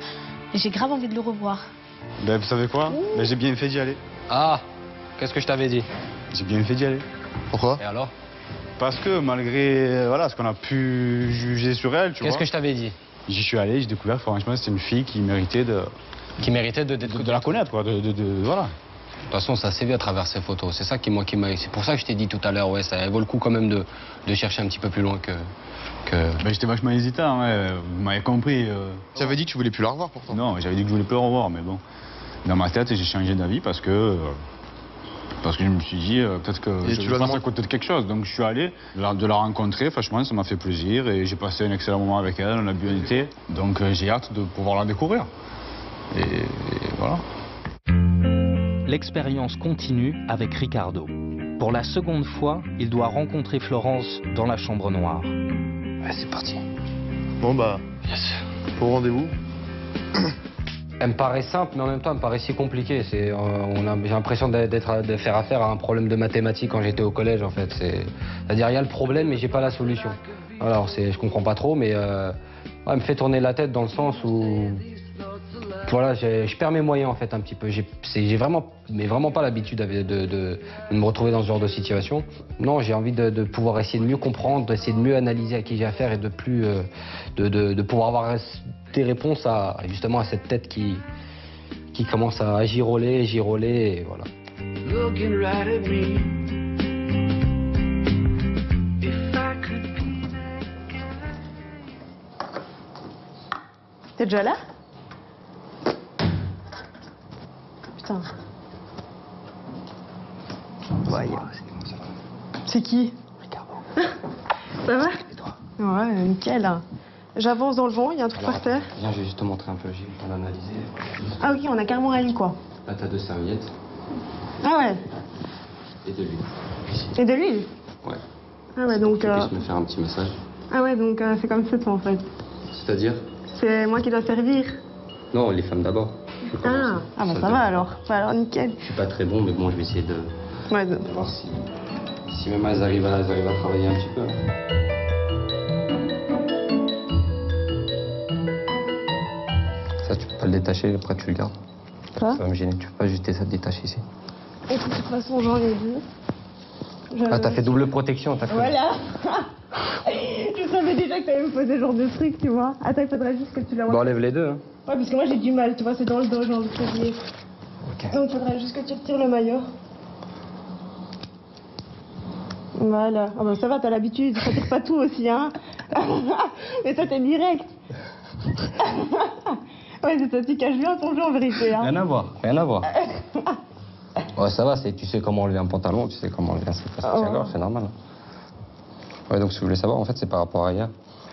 j'ai grave envie de le revoir. Ben, vous savez quoi? Ben, j'ai bien fait d'y aller. Ah, qu'est-ce que je t'avais dit? J'ai bien fait d'y aller. Pourquoi? Et alors? Parce que malgré ce qu'on a pu juger sur elle, tu vois. Qu'est-ce que je t'avais dit? J'y suis allé, j'ai découvert que franchement c'était une fille qui méritait de la connaître, quoi. Voilà. De toute façon, ça s'est vu à travers ces photos. C'est ça qui m'a. C'est pour ça que je t'ai dit tout à l'heure, ouais, ça vaut le coup quand même de chercher un petit peu plus loin que. Ben, j'étais vachement hésitant, ouais. Vous m'avez compris. Tu avais dit que tu voulais plus la revoir pourtant. Non, j'avais dit que je voulais plus la revoir, mais bon. Dans ma tête, j'ai changé d'avis parce que je me suis dit peut-être que je passe à côté de quelque chose. Donc je suis allé de la rencontrer, franchement, ça m'a fait plaisir et j'ai passé un excellent moment avec elle, on a bu un été. Donc j'ai hâte de pouvoir la découvrir. Et voilà. L'expérience continue avec Ricardo. Pour la seconde fois, il doit rencontrer Florence dans la chambre noire. Ouais, c'est parti. Bon bah, yes. Au rendez-vous. Elle me paraît simple, mais en même temps, elle me paraît si compliquée. J'ai l'impression de faire affaire à un problème de mathématiques quand j'étais au collège, en fait. C'est-à-dire, il y a le problème, mais j'ai pas la solution. Alors, je comprends pas trop, mais elle me fait tourner la tête dans le sens où Voilà, je perds mes moyens en fait un petit peu. J'ai vraiment pas l'habitude de me retrouver dans ce genre de situation. Non, j'ai envie de pouvoir essayer de mieux comprendre, d'essayer de mieux analyser à qui j'ai affaire et de plus de pouvoir avoir des réponses justement à cette tête qui commence à giroler, et voilà. T'es déjà là? Putain. Ouais, c'est qui? Ça va? Ouais, nickel. J'avance dans le vent, il y a un truc par terre. Viens, je vais juste te montrer un peu, j'ai eu le temps d'analyser. Ah ok, on a carrément un lit quoi. Là, t'as 2 serviettes. Ah ouais. Et de l'huile. Et de l'huile? Ouais. Ah ouais, donc... Tu puisses me faire un petit massage. Ah ouais, donc c'est comme ça en fait. C'est-à-dire? C'est moi qui dois servir. Non, les femmes d'abord. Ah bah ça va alors. Bah alors nickel. Je suis pas très bon, mais bon, je vais essayer de voir si même elles arrivent à travailler un petit peu. Ça, tu peux pas le détacher, après tu le gardes. Quoi? Ça va me gêner, tu peux pas juste ça te détacher ici. Et de toute façon, j'en ai vu. Ah, t'as fait double protection, t'as fait... Voilà. Je savais déjà que t'allais me poser ce genre de truc, tu vois. Attends, il faudrait juste que tu la vois. Bon, enlève les deux, hein. Ouais, parce que moi j'ai du mal, tu vois, c'est dans le dos, j'ai envie de te dire. Ok. Donc il faudrait juste que tu retires le maillot. Voilà. Ah bah ça va, t'as l'habitude, ça tire pas tout aussi, hein. Mais toi t'es direct. Ouais, c'est ça, tu caches bien ton jeu en vérité, hein. Rien à voir, rien à voir. Ouais, ça va, tu sais comment enlever un pantalon, tu sais comment enlever un soutien-gorge, c'est normal. Ouais, donc si vous voulez savoir, en fait, c'est par rapport à hier.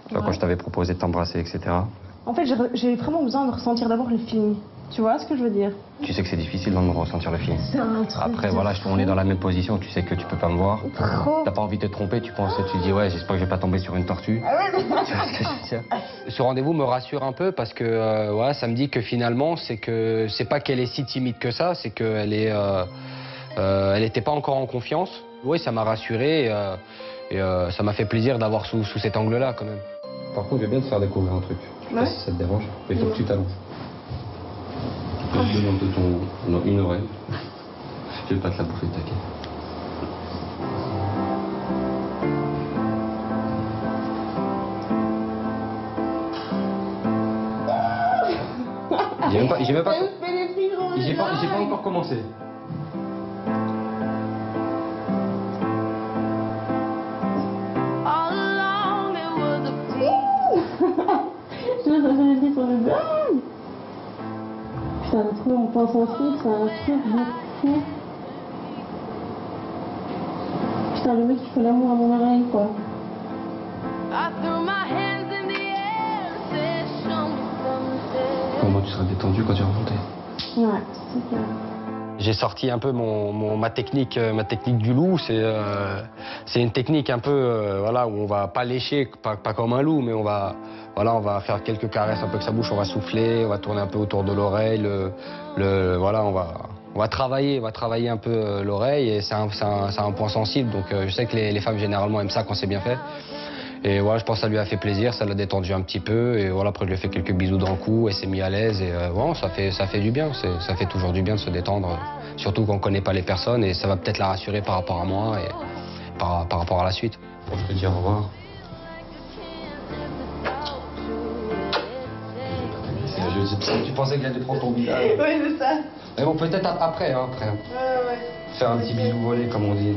Tu vois, quand je t'avais proposé de t'embrasser, etc. En fait, j'ai vraiment besoin de ressentir d'abord le feeling. Tu vois ce que je veux dire? Tu sais que c'est difficile de ressentir le feeling. C'est un truc. Après, voilà, on est dans la même position, tu sais que tu peux pas me voir. T'as pas envie de te tromper, tu penses, tu dis, ouais, j'espère que je vais pas tomber sur une tortue. Ah ouais, tu vois ce que je veux dire? Ce rendez-vous me rassure un peu parce que ouais, ça me dit que finalement, c'est pas qu'elle est si timide que ça, c'est qu'elle elle était pas encore en confiance. Oui, ça m'a rassuré et ça m'a fait plaisir d'avoir sous cet angle-là quand même. Par contre, je vais bien te faire découvrir un truc. Je sais pas si ça te dérange. Il faut que tu t'allonges. Tu peux te un peu une oreille. Je vais pas te la bouffer, t'inquiète. J'ai pas encore commencé. Putain, de trouver mon point sensible, c'est un truc de fou. Putain, le mec qui fait l'amour à mon oreille, quoi. Au moins, tu seras détendu quand tu vas remonter. Ouais, c'est clair. J'ai sorti un peu ma technique du loup. C'est une technique un peu voilà, où on va pas lécher, pas comme un loup, mais on va faire quelques caresses un peu avec sa bouche, on va souffler, on va tourner un peu autour de l'oreille, voilà, on va travailler un peu l'oreille et c'est un point sensible. Donc je sais que les femmes généralement aiment ça quand c'est bien fait. Et voilà, je pense que ça lui a fait plaisir, ça l'a détendu un petit peu. Et voilà, après je lui ai fait quelques bisous dans le cou, elle s'est mise à l'aise. Et bon, ça fait du bien, ça fait toujours du bien de se détendre. Surtout quand on ne connaît pas les personnes et ça va peut-être la rassurer par rapport à moi et par rapport à la suite. Bon, je te dis au revoir. Tu pensais que j'allais prendre ton visage? Oui, c'est ça. Mais bon, peut-être après, hein, après. Ouais. Faire un petit bisou volé, comme on dit.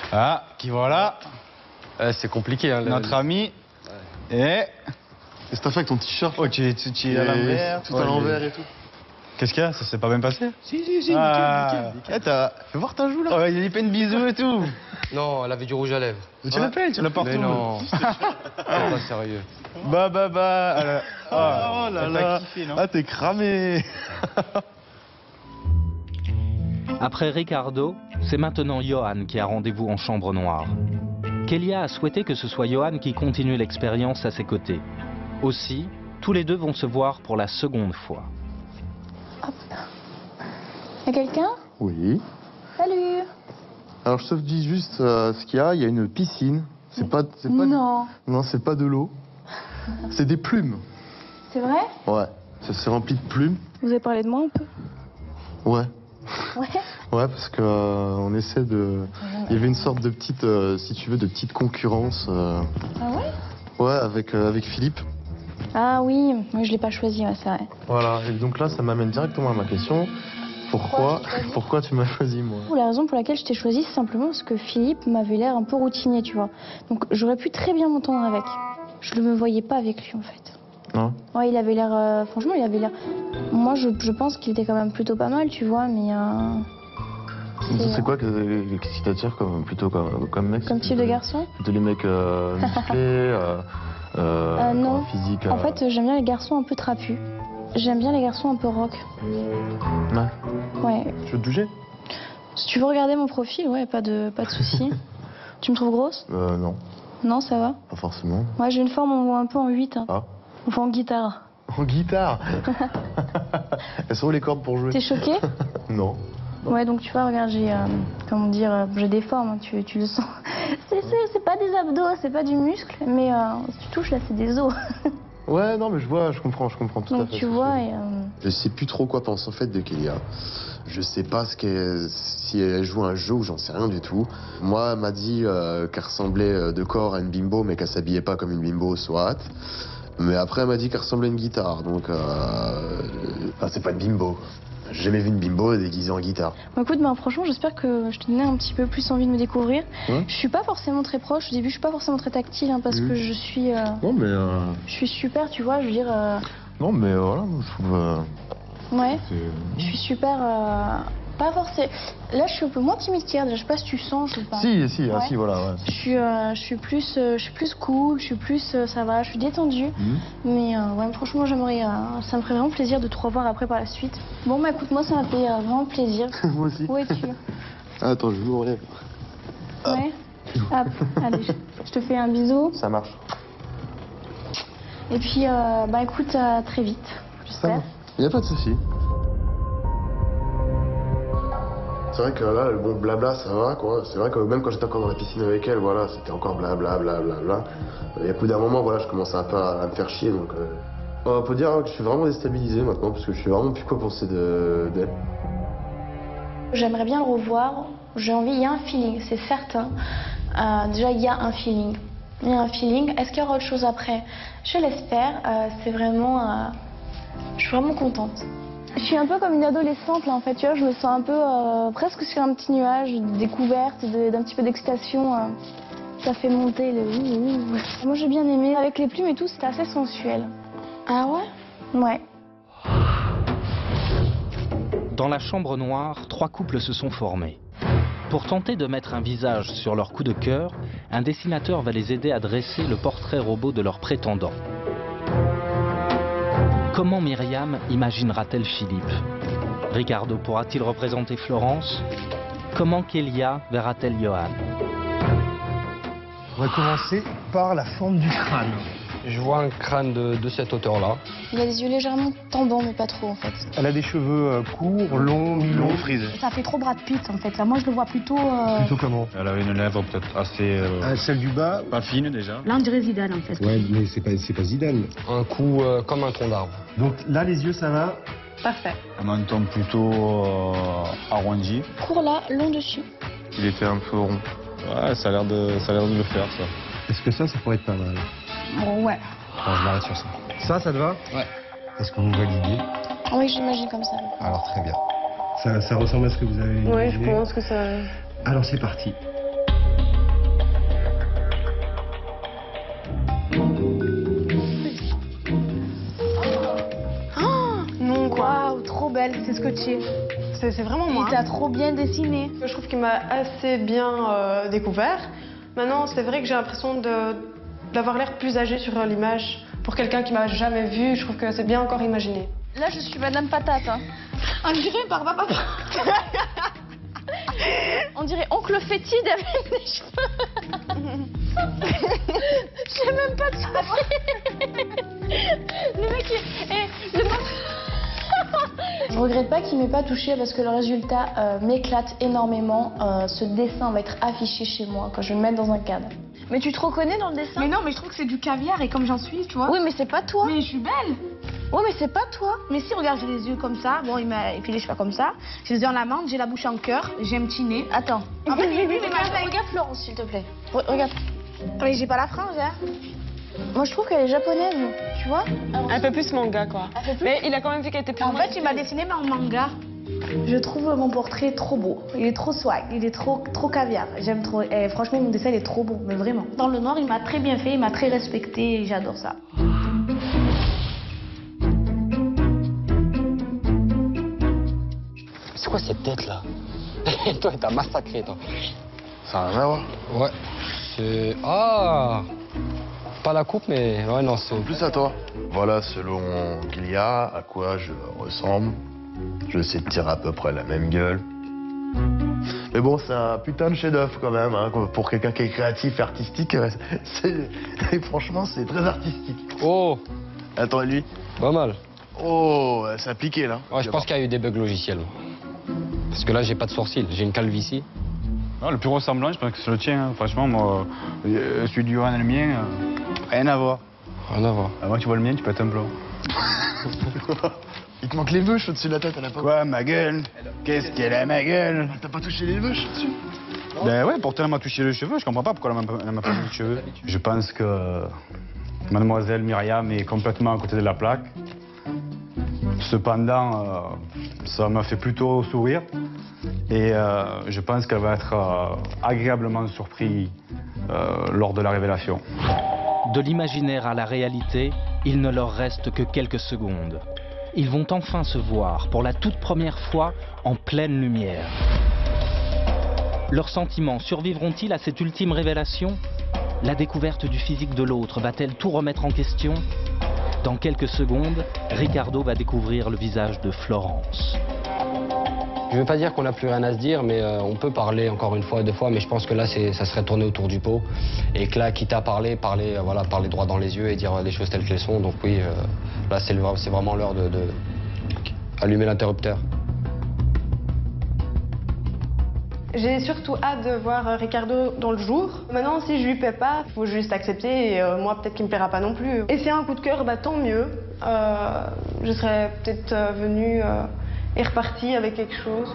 Ah, qui voilà. C'est compliqué, hein. Notre ami. Et... Qu'est-ce que t'as fait avec ton t-shirt? Oh, tu es à l'envers. Tout à l'envers et tout. Qu'est-ce qu'il y a? Ça s'est pas bien passé? Si, nickel. Eh, fais voir ta joue là. Oh, il y a plein de bisous et tout. Non, elle avait du rouge à lèvres. Tu l'appelles, tu l'as partout. Mais non. C'est pas sérieux. Bah. Oh là là. Kiffé, non? Ah, t'es cramé. Après Ricardo, c'est maintenant Johan qui a rendez-vous en chambre noire. Kélia a souhaité que ce soit Johan qui continue l'expérience à ses côtés. Aussi, tous les deux vont se voir pour la seconde fois. Hop. Y'a quelqu'un? Oui. Salut. Alors je te dis juste ce qu'il y a une piscine. C'est pas Non. Non, c'est pas de l'eau. C'est des plumes. C'est vrai? Ouais, c'est rempli de plumes. Vous avez parlé de moi un peu? Ouais. Ouais. Ouais, parce que on essaie de... Il y avait une sorte de petite, si tu veux, de petite concurrence. Ah ouais? Ouais, avec Philippe. Ah oui, moi je l'ai pas choisi, ouais, c'est vrai. Voilà, et donc là, ça m'amène directement à ma question. Pourquoi tu m'as choisi, moi? La raison pour laquelle je t'ai choisi, c'est simplement parce que Philippe m'avait l'air un peu routinier, tu vois. Donc j'aurais pu très bien m'entendre avec. Je ne me voyais pas avec lui, en fait. Non? Ouais, il avait l'air... franchement, il avait l'air... Moi, je pense qu'il était quand même plutôt pas mal, tu vois, mais... C'est quoi qu'est-ce qui t'attire plutôt comme mec? Comme type de garçon? Plutôt les mecs musclés, non. physique. En fait, j'aime bien les garçons un peu trapus. J'aime bien les garçons un peu rock. Ouais. Ouais. Tu veux te bouger? Si tu veux regarder mon profil, ouais, pas de soucis. Tu me trouves grosse? Non. Non, ça va? Pas forcément. Ouais, j'ai une forme un peu en 8. Hein. Ah. Enfin, en guitare. En guitare? Elles sont où les cordes pour jouer? T'es choqué? Non. Ouais, donc tu vois, regarde, j'ai, comment dire, j'ai des formes, hein, tu le sens. C'est pas des abdos, c'est pas du muscle, mais si tu touches, là, c'est des os. Ouais, non, mais je comprends tout à fait. Donc tu vois, et... Je sais plus trop quoi penser en fait de Kélia. Je sais pas si elle joue un jeu ou j'en sais rien du tout. Moi, elle m'a dit qu'elle ressemblait de corps à une bimbo, mais qu'elle s'habillait pas comme une bimbo, soit. Mais après, elle m'a dit qu'elle ressemblait à une guitare, donc... Enfin, c'est pas une bimbo. J'ai jamais vu une bimbo déguisée en guitare. Bon, écoute, franchement, j'espère que je te donnais un petit peu plus envie de me découvrir. Je suis pas forcément très proche. Au début, je suis pas forcément très tactile, hein, parce que je suis... Non, mais... Je suis super, tu vois, je veux dire... Non, mais voilà, je trouve... Ouais, je suis super... Pas forcément... Là, je suis un peu moins timide qu'hier, déjà. Je sais pas si tu sens, je sais pas. Si, ouais. Si, voilà, ouais. Je suis plus cool, je suis plus... ça va, je suis détendue. Mais ouais, franchement, j'aimerais... ça me ferait vraiment plaisir de te revoir après par la suite. Bon, bah écoute, moi, ça m'a fait vraiment plaisir. Moi aussi. Où es-tu? Attends, je me relève. Ouais. Hop, allez, je te fais un bisou. Ça marche. Et puis, bah écoute, à très vite, j'espère. Il n'y a pas de souci. C'est vrai que là, le bon blabla, ça va, quoi. C'est vrai que même quand j'étais encore dans la piscine avec elle, voilà, c'était encore blabla. Et au bout d'un moment, voilà, je commençais un peu à me faire chier, donc... faut dire que je suis vraiment déstabilisé maintenant, parce que je sais vraiment plus quoi penser d'elle. J'aimerais bien le revoir. J'ai envie, il y a un feeling, c'est certain. Déjà, il y a un feeling. Il y a un feeling. Est-ce qu'il y aura autre chose après? Je l'espère. C'est vraiment... je suis vraiment contente. Je suis un peu comme une adolescente, là, en fait. Tu vois, je me sens un peu presque sur un petit nuage de découverte, d'un petit peu d'excitation. Ça fait monter le... Moi, j'ai bien aimé. Avec les plumes et tout, c'était assez sensuel. Ah ouais? Ouais. Dans la chambre noire, 3 couples se sont formés. Pour tenter de mettre un visage sur leur coup de cœur, un dessinateur va les aider à dresser le portrait robot de leur prétendant. Comment Myriam imaginera-t-elle Philippe? Ricardo pourra-t-il représenter Florence? Comment Kélia verra-t-elle Johan? On va commencer par la forme du crâne. Je vois un crâne de cette hauteur-là. Il a des yeux légèrement tombants, mais pas trop, en fait. Elle a des cheveux courts, longs, mi-longs, frisés. Ça fait trop Brad Pitt, en fait. Là, moi, je le vois plutôt... Plutôt comment? Elle avait une lèvre peut-être assez... celle du bas? Pas fine, déjà. Là, on dirait Zidane, en fait. Ouais, mais c'est pas Zidane. Un cou comme un tronc d'arbre. Donc là, les yeux, ça va? Parfait. On a un ton plutôt arrondi. Court là, long dessus. Il était un peu rond. Ouais, ça a l'air de le faire, ça. Est-ce que ça pourrait être pas mal? Bon, ouais. Bon, je m'arrête sur ça. Ça te va? Ouais. Est-ce que vous validez? Oui, j'imagine comme ça. Alors, très bien. Ça ressemble à ce que vous avez imaginé? Oui, je pense que ça... Alors, c'est parti. Non, quoi. Waouh, trop belle, c'est scotché. C'est vraiment moi. Il t'a trop bien dessiné. Je trouve qu'il m'a assez bien découvert. Maintenant, c'est vrai que j'ai l'impression d'avoir l'air plus âgé sur l'image. Pour quelqu'un qui m'a jamais vu, je trouve que c'est bien encore imaginé. Là, je suis Madame Patate. Hein. On dirait par papa. On dirait Oncle Fétide avec des cheveux. Je sais même pas de ça. Le mec, Je regrette pas qu'il m'ait pas touché parce que le résultat m'éclate énormément. Ce dessin va être affiché chez moi quand je vais le mettre dans un cadre. Mais tu te reconnais dans le dessin? Mais non, mais je trouve que c'est du caviar et comme j'en suis, tu vois. Oui, mais c'est pas toi. Mais je suis belle. Oui, mais c'est pas toi. Mais si, regarde, j'ai les yeux comme ça. Bon, il m'a fait les cheveux comme ça. J'ai les yeux en amande, j'ai la bouche en cœur, j'ai un petit nez. Attends. En fait, Regarde Florence, s'il te plaît. Regarde. Mais j'ai pas la frange, hein. Moi, je trouve qu'elle est japonaise, tu vois. Un peu plus manga, quoi. Mais il a quand même vu qu'elle était plus... En fait, il m'a dessiné mais en manga. Je trouve mon portrait trop beau. Il est trop swag, il est trop caviar. J'aime trop. Et franchement, mon dessin, il est trop beau, mais vraiment. Dans le noir, il m'a très bien fait, il m'a très respecté et j'adore ça. C'est quoi cette tête là? Toi, t'as massacré, toi. Ça n'a rien à voir. Ouais. C'est... Ah! Pas la coupe, mais... Ouais, non, c'est... Plus à toi. Voilà, selon Kélia, à quoi je ressemble. Je sais te tirer à peu près la même gueule. Mais bon, c'est un putain de chef-d'œuvre quand même, hein. Pour quelqu'un qui est créatif et artistique, franchement, c'est très artistique. Oh! Attends, et lui? Pas mal. Oh, ça a piqué là. Ouais, je pense qu'il y a eu des bugs logiciels. Parce que là, j'ai pas de sourcils, j'ai une calvitie. Non, le plus ressemblant, je pense que c'est le tien. Hein. Franchement, moi, celui du Johan et le mien, rien à voir. Rien à voir. Avant que tu vois le mien, tu pètes un plomb. Il te manque les veuches au-dessus de la tête, elle a pas. Quoi, ma gueule? Qu'est-ce qu'elle a, ma gueule? T'as pas touché les veuches dessus? Ben ouais, pourtant elle m'a touché les cheveux, je comprends pas pourquoi elle m'a pas mis de cheveux. Je pense que mademoiselle Myriam est complètement à côté de la plaque. Cependant, ça m'a fait plutôt sourire et je pense qu'elle va être agréablement surprise lors de la révélation. De l'imaginaire à la réalité, il ne leur reste que quelques secondes. Ils vont enfin se voir pour la toute première fois en pleine lumière. Leurs sentiments survivront-ils à cette ultime révélation? La découverte du physique de l'autre va-t-elle tout remettre en question? Dans quelques secondes, Ricardo va découvrir le visage de Florence. Je ne veux pas dire qu'on n'a plus rien à se dire, mais on peut parler encore une fois et deux fois, mais je pense que là, ça serait tourné autour du pot. Et que là, quitte à parler droit dans les yeux et dire les choses telles qu'elles sont. Donc oui, là, c'est vraiment l'heure de allumer l'interrupteur. J'ai surtout hâte de voir Ricardo dans le jour. Maintenant, si je lui plais pas, il faut juste accepter et moi, peut-être qu'il me plaira pas non plus. Et s'il y a un coup de cœur, bah, tant mieux. Je serais peut-être venue et repartie avec quelque chose.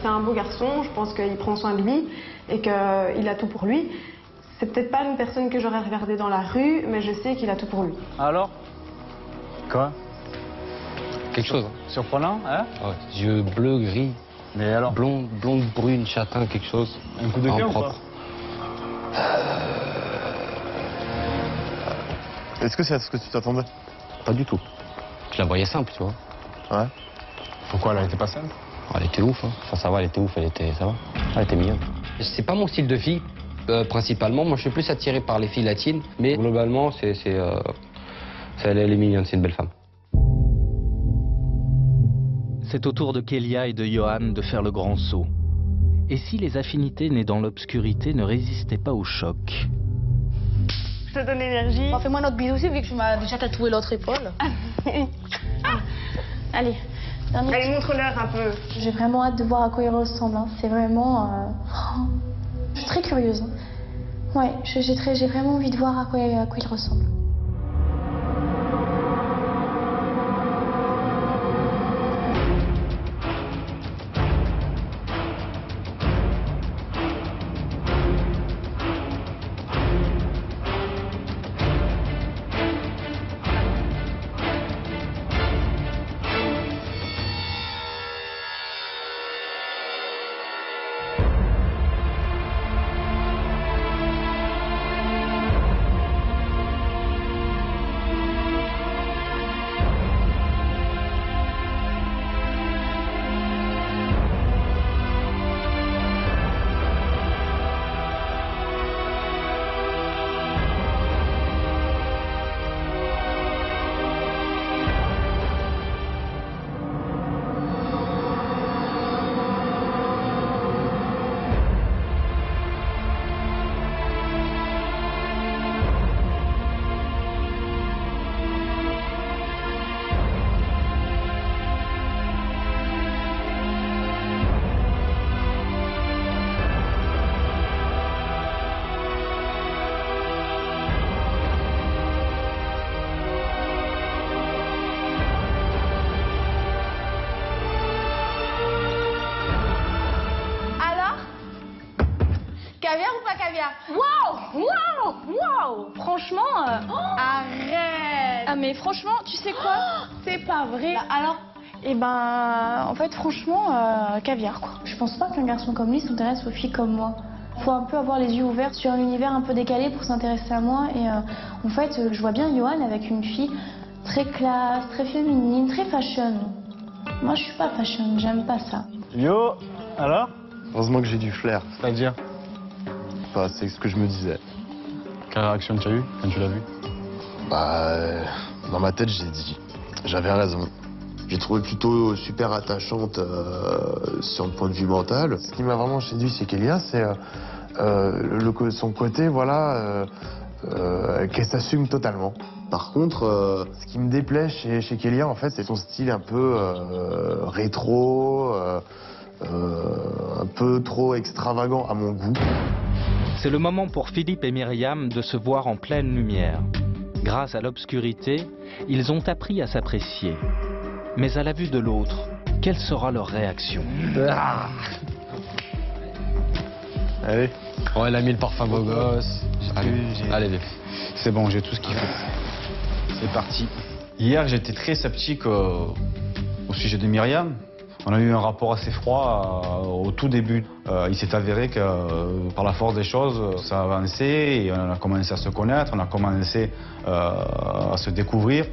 C'est un beau garçon, je pense qu'il prend soin de lui et qu'il a tout pour lui. C'est peut-être pas une personne que j'aurais regardée dans la rue, mais je sais qu'il a tout pour lui. Alors? Quoi? Quelque chose. Surprenant, hein? Ouais, yeux bleus, gris. Mais alors? Blonde, brune, châtain, quelque chose. Un coup de cœur ou propre. Est-ce que c'est à ce que tu t'attendais? Pas du tout. Je la voyais simple, tu vois. Ouais. Pourquoi elle était pas simple? Elle était ouf, hein. Enfin, ça va, elle était ouf, ça va. Elle était mignonne. C'est pas mon style de fille, principalement. Moi, je suis plus attiré par les filles latines. Mais globalement, elle est mignonne, c'est une belle femme. C'est au tour de Kélia et de Johan de faire le grand saut. Et si les affinités nées dans l'obscurité ne résistaient pas au choc? Je te donne l'énergie. Fais-moi notre bisou aussi, vu que tu m'as déjà tatoué l'autre épaule. Allez, Allez, montre-leur un peu. J'ai vraiment hâte de voir à quoi il ressemble. Hein. C'est vraiment... Je suis très curieuse. Ouais, j'ai vraiment envie de voir à quoi il ressemble. Caviar ou pas caviar? Waouh! Waouh! Waouh! Franchement, arrête! Ah mais franchement, tu sais quoi? C'est pas vrai. Bah, alors? Eh ben, en fait, franchement, caviar quoi. Je pense pas qu'un garçon comme lui s'intéresse aux filles comme moi. Faut un peu avoir les yeux ouverts sur un univers un peu décalé pour s'intéresser à moi. Et en fait, je vois bien Johan avec une fille très classe, très féminine, très fashion. Moi, je suis pas fashion, j'aime pas ça. Yo, alors? Heureusement que j'ai du flair. C'est-à-dire? Bah, c'est ce que je me disais. Quelle réaction tu as eu quand tu l'as vu? Bah, dans ma tête, j'ai dit. J'avais raison. J'ai trouvé plutôt super attachante sur le point de vue mental. Ce qui m'a vraiment séduit chez Kélia, c'est son côté, voilà, qu'elle s'assume totalement. Par contre, ce qui me déplaît chez Kélia, en fait, c'est son style un peu rétro, un peu trop extravagant à mon goût. C'est le moment pour Philippe et Myriam de se voir en pleine lumière. Grâce à l'obscurité, ils ont appris à s'apprécier. Mais à la vue de l'autre, quelle sera leur réaction? Allez. Oh, elle a mis le parfum beau gosse. Allez, c'est bon, j'ai tout ce qu'il faut. C'est parti. Hier, j'étais très sceptique au sujet de Myriam. On a eu un rapport assez froid au tout début. Il s'est avéré que par la force des choses, ça a avancé et on a commencé à se connaître, on a commencé à se découvrir.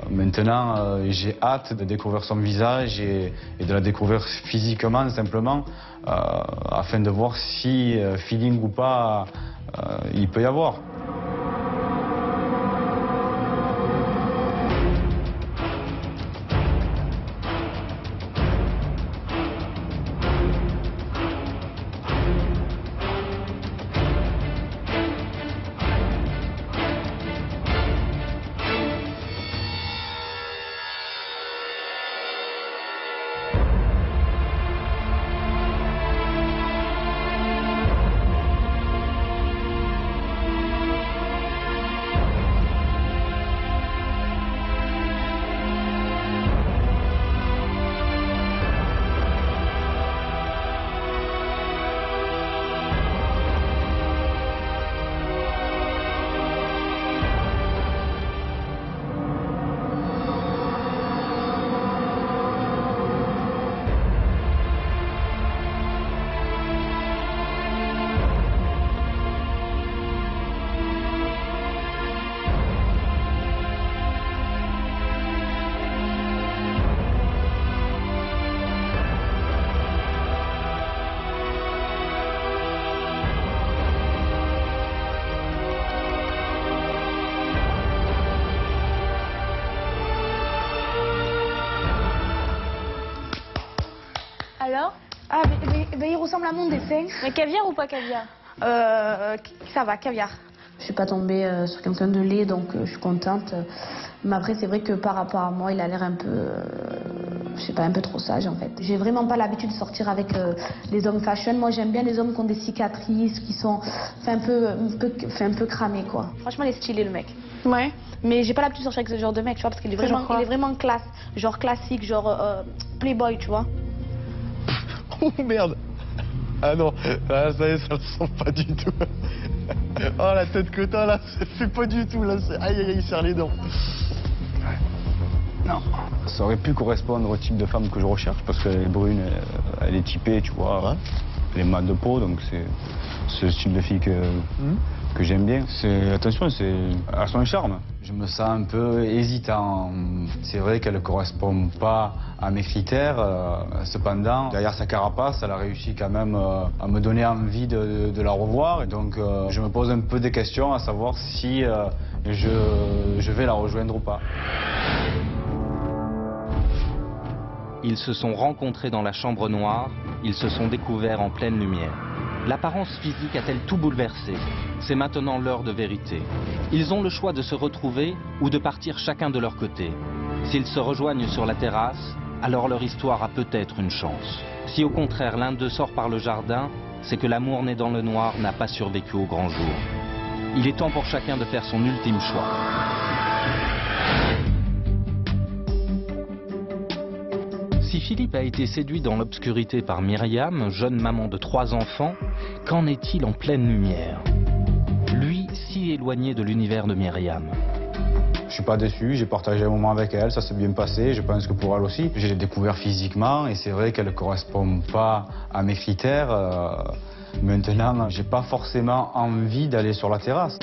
Maintenant, j'ai hâte de découvrir son visage et de la découvrir physiquement, simplement, afin de voir si feeling ou pas il peut y avoir. Alors? Ah, mais il ressemble à mon dessin. Mais caviar ou pas caviar? Ça va, caviar. Je suis pas tombée sur quelqu'un de laid, donc je suis contente. Mais après, c'est vrai que par rapport à moi, il a l'air un peu je sais pas, un peu trop sage en fait. J'ai vraiment pas l'habitude de sortir avec des hommes fashion. Moi j'aime bien les hommes qui ont des cicatrices, qui sont un peu cramés quoi. Franchement il est stylé le mec. Ouais. Mais j'ai pas l'habitude de sortir avec ce genre de mec, tu vois, parce qu'il est vraiment classe, genre classique, genre playboy, tu vois. Oh merde. Ah non, ah, ça y est, ça le sent pas du tout. Oh la tête que t'as là, ça fait pas du tout là, aïe aïe aïe, il serre les dents. Non, ça aurait pu correspondre au type de femme que je recherche parce qu'elle est brune, elle est typée, tu vois. Ouais. Elle est mat de peau, donc c'est ce style de fille que j'aime bien. Attention, c'est à son charme. Je me sens un peu hésitant. C'est vrai qu'elle ne correspond pas à mes critères. Cependant, derrière sa carapace, elle a réussi quand même à me donner envie de la revoir. Et donc, je me pose un peu des questions à savoir si je vais la rejoindre ou pas. Ils se sont rencontrés dans la chambre noire, ils se sont découverts en pleine lumière. L'apparence physique a-t-elle tout bouleversé? C'est maintenant l'heure de vérité. Ils ont le choix de se retrouver ou de partir chacun de leur côté. S'ils se rejoignent sur la terrasse, alors leur histoire a peut-être une chance. Si au contraire l'un d'eux sort par le jardin, c'est que l'amour né dans le noir n'a pas survécu au grand jour. Il est temps pour chacun de faire son ultime choix. Si Philippe a été séduit dans l'obscurité par Myriam, jeune maman de 3 enfants, qu'en est-il en pleine lumière? Lui, si éloigné de l'univers de Myriam. Je suis pas déçu, j'ai partagé un moment avec elle, ça s'est bien passé, je pense que pour elle aussi. Je l'ai découvert physiquement et c'est vrai qu'elle ne correspond pas à mes critères. Maintenant, j'ai pas forcément envie d'aller sur la terrasse.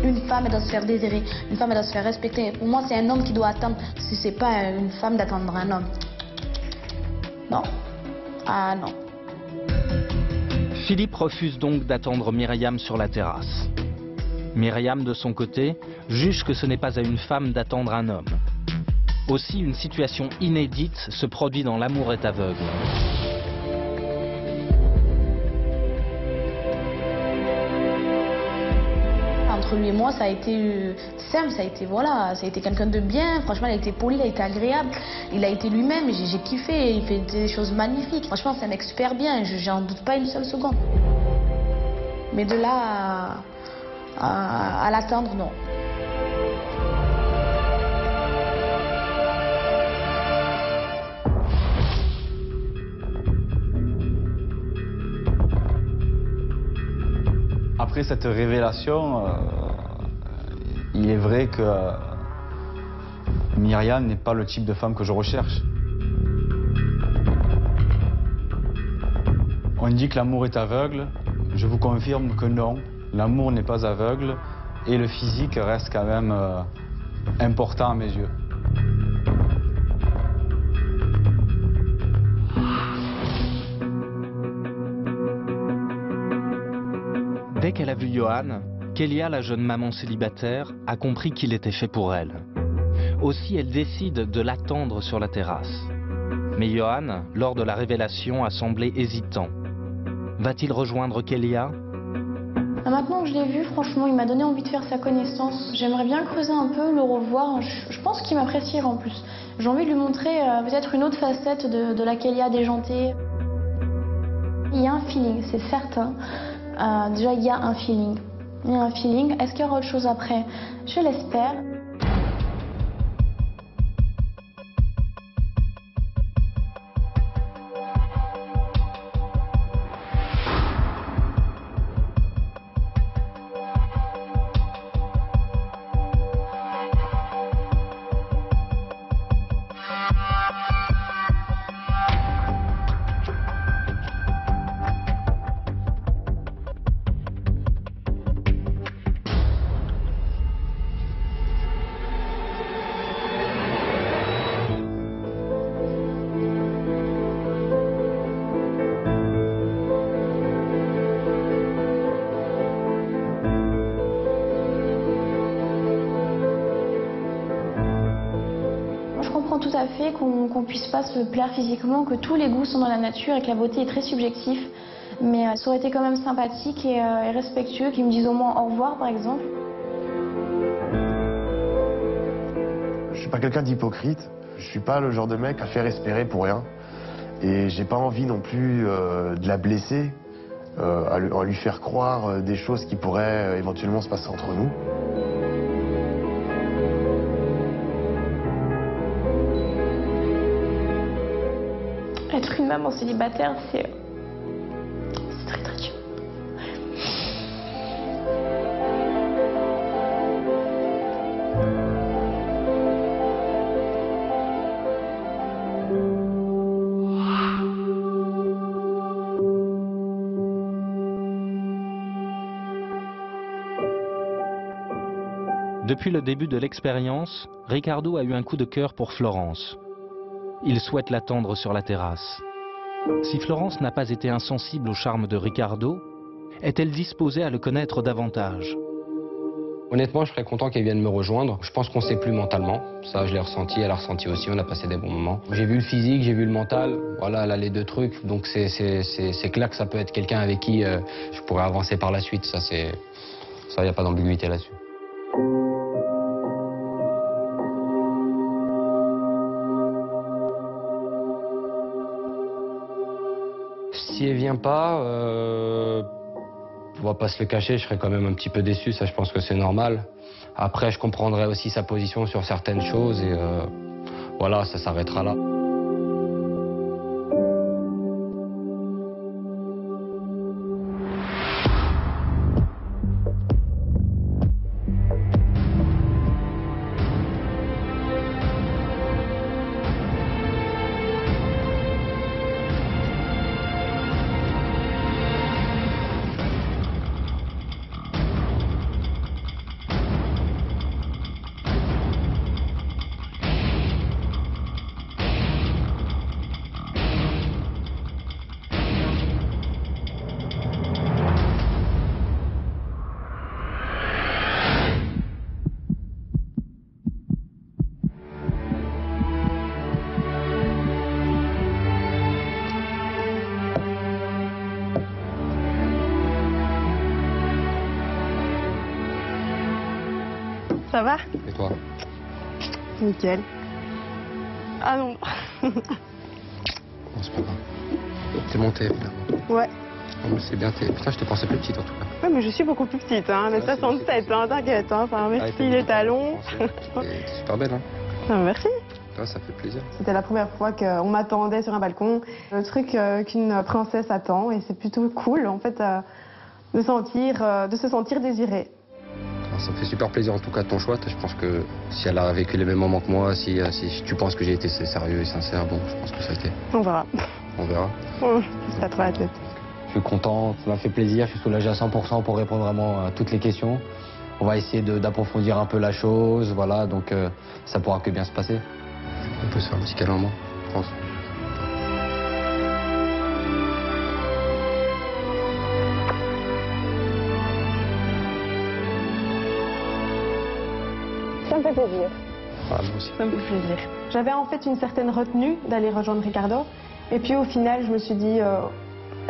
Une femme, elle doit se faire désirer, une femme, elle doit se faire respecter. Pour moi, c'est un homme qui doit attendre. Si c'est pas une femme d'attendre un homme. Non. Ah non. Philippe refuse donc d'attendre Myriam sur la terrasse. Myriam, de son côté, juge que ce n'est pas à une femme d'attendre un homme. Aussi, une situation inédite se produit dans L'amour est aveugle. Entre lui et moi, ça a été simple, ça a été quelqu'un de bien. Franchement, il a été poli, il a été agréable, il a été lui-même. J'ai kiffé, il fait des choses magnifiques. Franchement, c'est un mec super bien, j'en doute pas une seule seconde. Mais de là à l'attendre, non. Après cette révélation, il est vrai que Myriam n'est pas le type de femme que je recherche. On dit que l'amour est aveugle, je vous confirme que non, l'amour n'est pas aveugle et le physique reste quand même important à mes yeux. Dès qu'elle a vu Johan, Kélia, la jeune maman célibataire, a compris qu'il était fait pour elle. Aussi, elle décide de l'attendre sur la terrasse. Mais Johan, lors de la révélation, a semblé hésitant. Va-t-il rejoindre Kélia? Maintenant que je l'ai vu, franchement, il m'a donné envie de faire sa connaissance. J'aimerais bien creuser un peu, le revoir. Je pense qu'il m'appréciera en plus. J'ai envie de lui montrer peut-être une autre facette de la Kélia déjantée. Il y a un feeling, c'est certain. Déjà, il y a un feeling. Il y a un feeling. Est-ce qu'il y aura autre chose après? Je l'espère. Tout à fait qu'on puisse pas se plaire physiquement, que tous les goûts sont dans la nature et que la beauté est très subjective. Mais ça aurait été quand même sympathique et respectueux qu'ils me disent au moins au revoir par exemple. Je suis pas quelqu'un d'hypocrite. Je suis pas le genre de mec à faire espérer pour rien. Et j'ai pas envie non plus de la blesser, à lui faire croire des choses qui pourraient éventuellement se passer entre nous. Être une maman célibataire, c'est très très dur. Depuis le début de l'expérience, Ricardo a eu un coup de cœur pour Florence. Il souhaite l'attendre sur la terrasse. Si Florence n'a pas été insensible au charme de Ricardo, est-elle disposée à le connaître davantage? Honnêtement, je serais content qu'elle vienne me rejoindre. Je pense qu'on ne sait plus mentalement. Ça, je l'ai ressenti, elle a ressenti aussi, on a passé des bons moments. J'ai vu le physique, j'ai vu le mental. Voilà, elle a les deux trucs. Donc c'est clair que ça peut être quelqu'un avec qui je pourrais avancer par la suite. Ça, il n'y a pas d'ambiguïté là-dessus. Si elle vient pas, on va pas se le cacher, je serais quand même un petit peu déçu, ça je pense que c'est normal. Après, je comprendrais aussi sa position sur certaines choses et voilà, ça s'arrêtera là. Ça va? Et toi? Nickel. Ah non. Non, c'est pas grave. T'es montée, évidemment. Ouais. Non, mais c'est bien, putain, je te pensais plus petite en tout cas. Ouais, mais je suis beaucoup plus petite, hein. Mais 67, hein, t'inquiète, hein. Enfin, merci les talons. T'es super belle, hein. Non, merci. Ouais, ça fait plaisir. C'était la première fois qu'on m'attendait sur un balcon. Le truc qu'une princesse attend, et c'est plutôt cool, en fait, de se sentir désirée. Ça me fait super plaisir en tout cas de ton choix. Je pense que si elle a vécu les mêmes moments que moi, si tu penses que j'ai été sérieux et sincère, bon, je pense que ça a été. On verra. On verra. C'est à toi la tête. Je suis content, ça m'a fait plaisir, je suis soulagé à 100% pour répondre vraiment à toutes les questions. On va essayer d'approfondir un peu la chose, voilà, donc ça pourra que bien se passer. On peut se faire un petit câlin, moi, je pense. Ça me fait plaisir. Ah, moi aussi. Ça me fait plaisir. J'avais en fait une certaine retenue d'aller rejoindre Ricardo. Et puis au final, je me suis dit,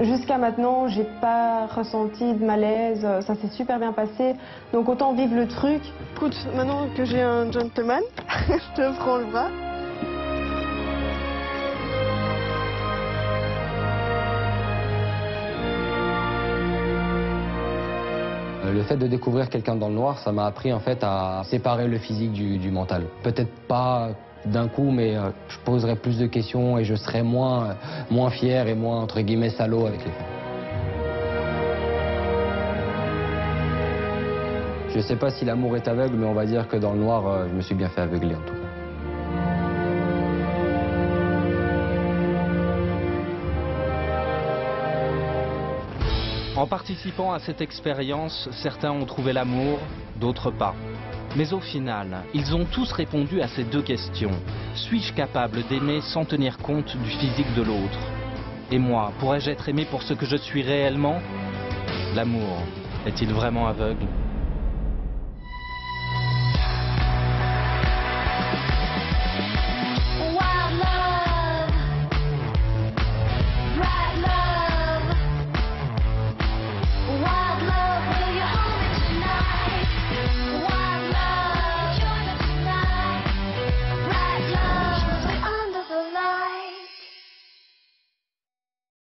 jusqu'à maintenant, j'ai pas ressenti de malaise. Ça s'est super bien passé. Donc autant vivre le truc. Écoute, maintenant que j'ai un gentleman, je te prends le bras. Le fait de découvrir quelqu'un dans le noir, ça m'a appris en fait à séparer le physique du mental. Peut-être pas d'un coup, mais je poserais plus de questions et je serais moins fier et moins, entre guillemets, salaud avec les femmes. Je sais pas si l'amour est aveugle, mais on va dire que dans le noir, je me suis bien fait aveugler en tout cas. En participant à cette expérience, certains ont trouvé l'amour, d'autres pas. Mais au final, ils ont tous répondu à ces deux questions. Suis-je capable d'aimer sans tenir compte du physique de l'autre? Et moi, pourrais-je être aimé pour ce que je suis réellement? L'amour est-il vraiment aveugle?